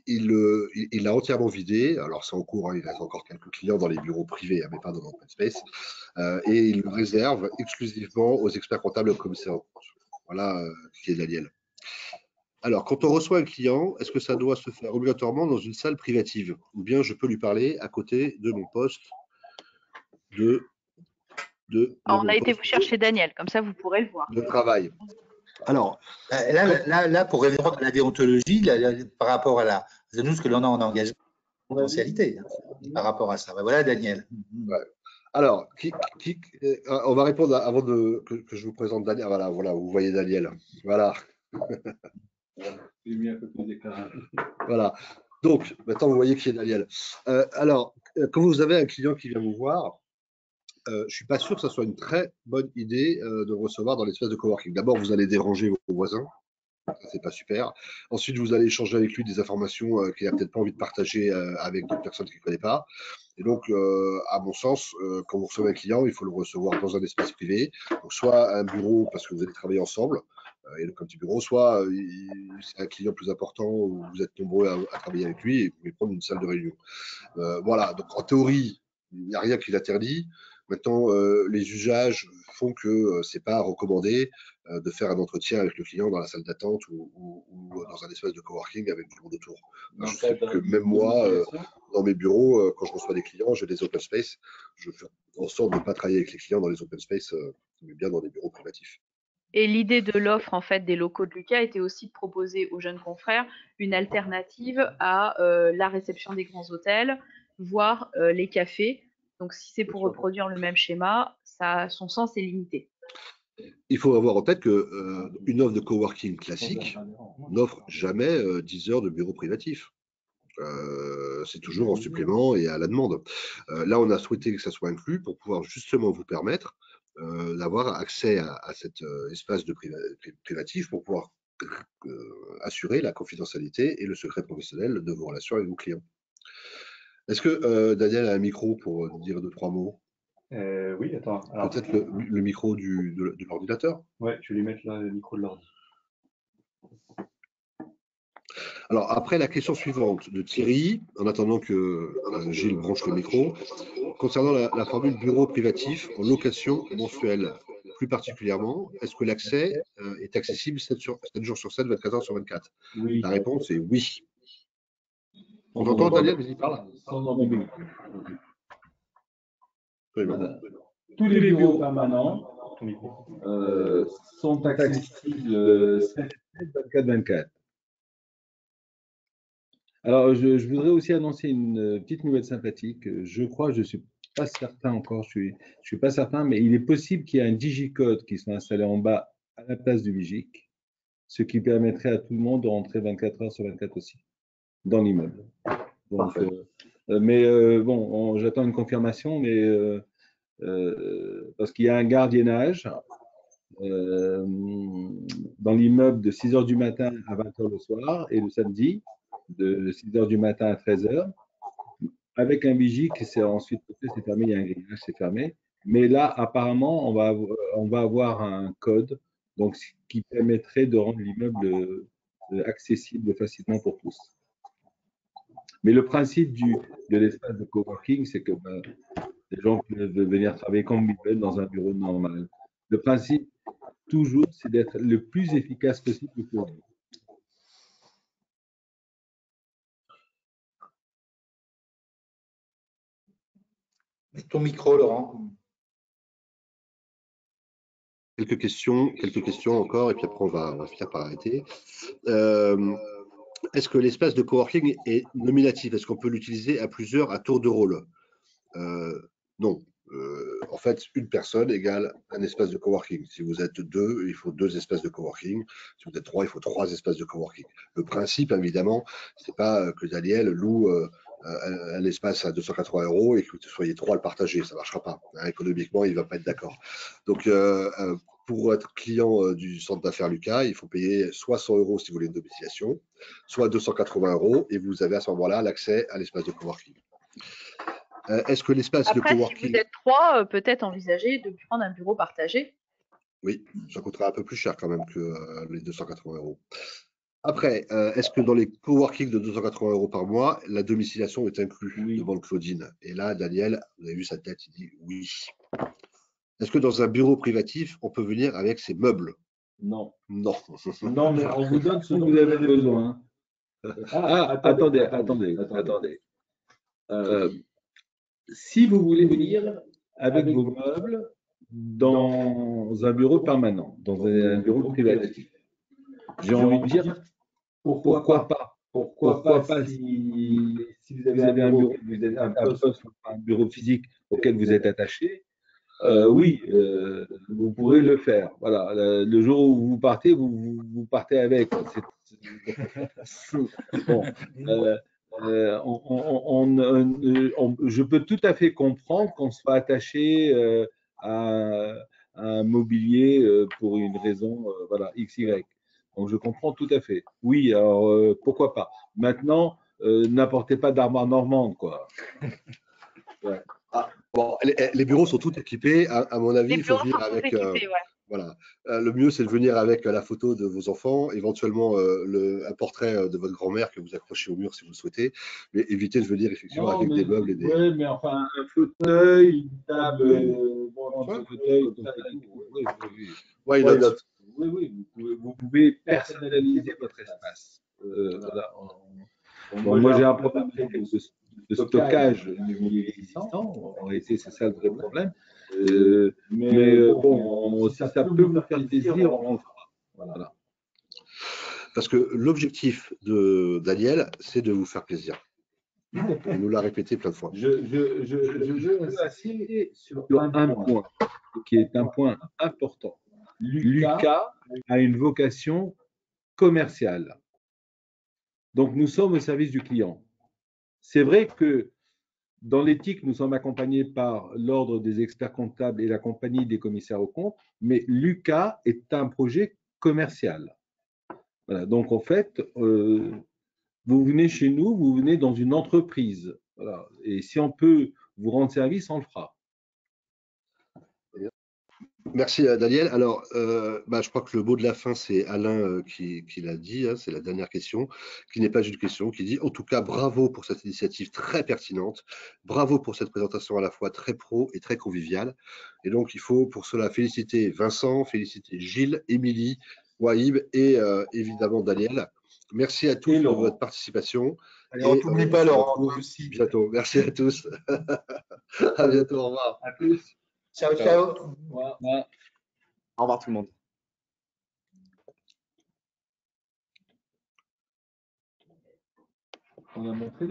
il l'a entièrement vidé. Alors, c'est en cours, hein, il reste encore quelques clients dans les bureaux privés, mais pas dans l'open space. Et il le réserve exclusivement aux experts comptables comme ça. Voilà qui est Daniel. Alors, quand on reçoit un client, est-ce que ça doit se faire obligatoirement dans une salle privative? Ou bien je peux lui parler à côté de mon poste On a été vous chercher Daniel, comme ça vous pourrez le voir. de travail. Alors, là, pour répondre à la déontologie, par rapport à nous, ce que l'on a en engagement, confidentialité, par rapport à ça. Ben voilà, Daniel. Ouais. Alors, on va répondre avant que je vous présente Daniel. Voilà, vous voyez Daniel. Voilà. Voilà. Donc, maintenant, vous voyez qui est Daniel. Alors, quand vous avez un client qui vient vous voir, je ne suis pas sûr que ce soit une très bonne idée de le recevoir dans l'espace de coworking. D'abord, vous allez déranger vos voisins. C'est pas super. Ensuite, vous allez échanger avec lui des informations qu'il n'a peut-être pas envie de partager avec d'autres personnes qu'il ne connaît pas. Et donc, à mon sens, quand vous recevez un client, il faut le recevoir dans un espace privé. Donc, soit un bureau parce que vous allez travailler ensemble, et donc un petit bureau, soit c'est un client plus important où vous êtes nombreux à travailler avec lui et vous pouvez prendre une salle de réunion. Voilà. Donc, en théorie, il n'y a rien qui l'interdit. Maintenant, les usages font que c'est pas recommandé de faire un entretien avec le client dans la salle d'attente ou dans un espace de coworking avec du monde autour. Je sais que même moi, dans mes bureaux, quand je reçois des clients, j'ai des open space. Je fais en sorte de ne pas travailler avec les clients dans les open space, mais bien dans des bureaux privatifs. Et l'idée de l'offre en fait des locaux de Lucas était aussi de proposer aux jeunes confrères une alternative à la réception des grands hôtels, voire les cafés. Donc si c'est pour reproduire le même schéma, son sens est limité. Il faut avoir en tête qu'une offre de coworking classique n'offre jamais 10 heures de bureau privatif. C'est toujours en supplément et à la demande. Là, on a souhaité que ça soit inclus pour pouvoir justement vous permettre d'avoir accès à cet espace de privatif pour pouvoir assurer la confidentialité et le secret professionnel de vos relations avec vos clients. Est-ce que Daniel a un micro pour dire 2-3 mots? Oui, attends. Peut-être le micro de l'ordinateur? Ouais, je vais lui mettre là, le micro de l'ordi. Alors, après, la question suivante de Thierry, en attendant que Gilles branche le micro, concernant la formule bureau privatif en location mensuelle, plus particulièrement, est-ce que l'accès est accessible 7 jours sur 7, 24 heures sur 24? Oui. La réponse est oui. On entend Daniel, vas-y, parle. Voilà. Tous les bureaux permanents sont accessibles 7/24/24. Alors, je voudrais aussi annoncer une petite nouvelle sympathique. Je crois, je ne suis pas certain encore, je suis pas certain, mais il est possible qu'il y ait un digicode qui soit installé en bas à la place du Vigic, ce qui permettrait à tout le monde de rentrer 24 heures sur 24 aussi, dans l'immeuble. Donc, bon, j'attends une confirmation, mais parce qu'il y a un gardiennage dans l'immeuble de 6 heures du matin à 20 heures le soir et le samedi de 6 heures du matin à 13 heures avec un vigie qui s'est ensuite c'est fermé, il y a un grillage, c'est fermé. Mais là, apparemment, on va avoir un code donc, ce qui permettrait de rendre l'immeuble accessible facilement pour tous. Mais le principe de l'espace de coworking, c'est que les gens peuvent venir travailler comme ils veulent dans un bureau normal. Le principe, toujours, c'est d'être le plus efficace possible pour eux. Mets ton micro, Laurent. Quelques questions encore, et puis après on va finir par arrêter. Est-ce que l'espace de coworking est nominatif? Est-ce qu'on peut l'utiliser à plusieurs à tour de rôle? Non. En fait, une personne égale un espace de coworking. Si vous êtes deux, il faut 2 espaces de coworking. Si vous êtes 3, il faut 3 espaces de coworking. Le principe, évidemment, c'est pas que Daniel loue un espace à 280 € et que vous soyez 3 à le partager. Ça ne marchera pas. Économiquement, il ne va pas être d'accord. Donc, pour être client du centre d'affaires Lucas, il faut payer soit 100 € si vous voulez une domiciliation, soit 280 € et vous avez à ce moment-là l'accès à l'espace de coworking. Est-ce que l'espace de coworking… Après, si vous êtes 3, peut-être envisager de prendre un bureau partagé. Oui, ça coûtera un peu plus cher quand même que les 280 €. Après, est-ce que dans les coworking de 280 € par mois, la domiciliation est inclue? Oui. Demande Claudine. Et là, Daniel, vous avez vu sa tête, il dit oui. Est-ce que dans un bureau privatif, on peut venir avec ses meubles? Non. Non. Non, mais on vous donne ce dont vous avez besoin. Attendez. Si vous voulez venir avec vos meubles dans un bureau permanent, dans un bureau privatif, j'ai envie de dire pourquoi pas? Pourquoi pas si vous avez un bureau, vous êtes un poste, un bureau physique auquel vous êtes attaché, oui, vous pourrez le faire. Voilà, le jour où vous partez, vous partez avec. Bon, je peux tout à fait comprendre qu'on soit attaché à un mobilier pour une raison, voilà, XY. Donc, je comprends tout à fait. Oui, alors pourquoi pas. Maintenant, n'apportez pas d'armoire normande, quoi. Ouais. Ah, bon, les bureaux sont tous équipés. À mon avis, Les il faut bureaux venir sont tous avec. équipés, ouais. Voilà. Le mieux, c'est de venir avec la photo de vos enfants, éventuellement un portrait de votre grand-mère que vous accrochez au mur si vous le souhaitez, mais évitez de venir effectivement avec des meubles et des. Oui, mais enfin, un fauteuil, une table, bon, un fauteuil, comme ça, oui. Why not? Oui, vous pouvez personnaliser votre espace. Voilà. Bon, moi, j'ai un problème de stockage du mobilier existant. En réalité, c'est ça le vrai problème. Mais bon, si ça peut vous faire plaisir, on le fera. Voilà. Parce que l'objectif de Daniel, c'est de vous faire plaisir. Il nous l'a répété plein de fois. Je veux insister sur un point qui est un point important. Lucas a une vocation commerciale. Donc, nous sommes au service du client. C'est vrai que dans l'éthique, nous sommes accompagnés par l'Ordre des experts comptables et la Compagnie des commissaires aux comptes, mais Lucas est un projet commercial. Voilà. Donc, en fait, vous venez chez nous, vous venez dans une entreprise. Voilà. Et si on peut vous rendre service, on le fera. Merci Daniel. Alors, je crois que le mot de la fin, c'est Alain qui l'a dit, hein, c'est la dernière question, qui n'est pas une question, qui dit en tout cas bravo pour cette initiative très pertinente, bravo pour cette présentation à la fois très pro et très conviviale. Et donc, il faut pour cela féliciter Vincent, féliciter Gilles, Émilie, Wahib et évidemment Daniel. Merci à tous de votre participation. Allez, on ne t'oublie pas, Laurent, aussi. Bientôt. Merci à tous. À bientôt. Au revoir. À plus. Ciao. Au revoir tout le monde. On a montré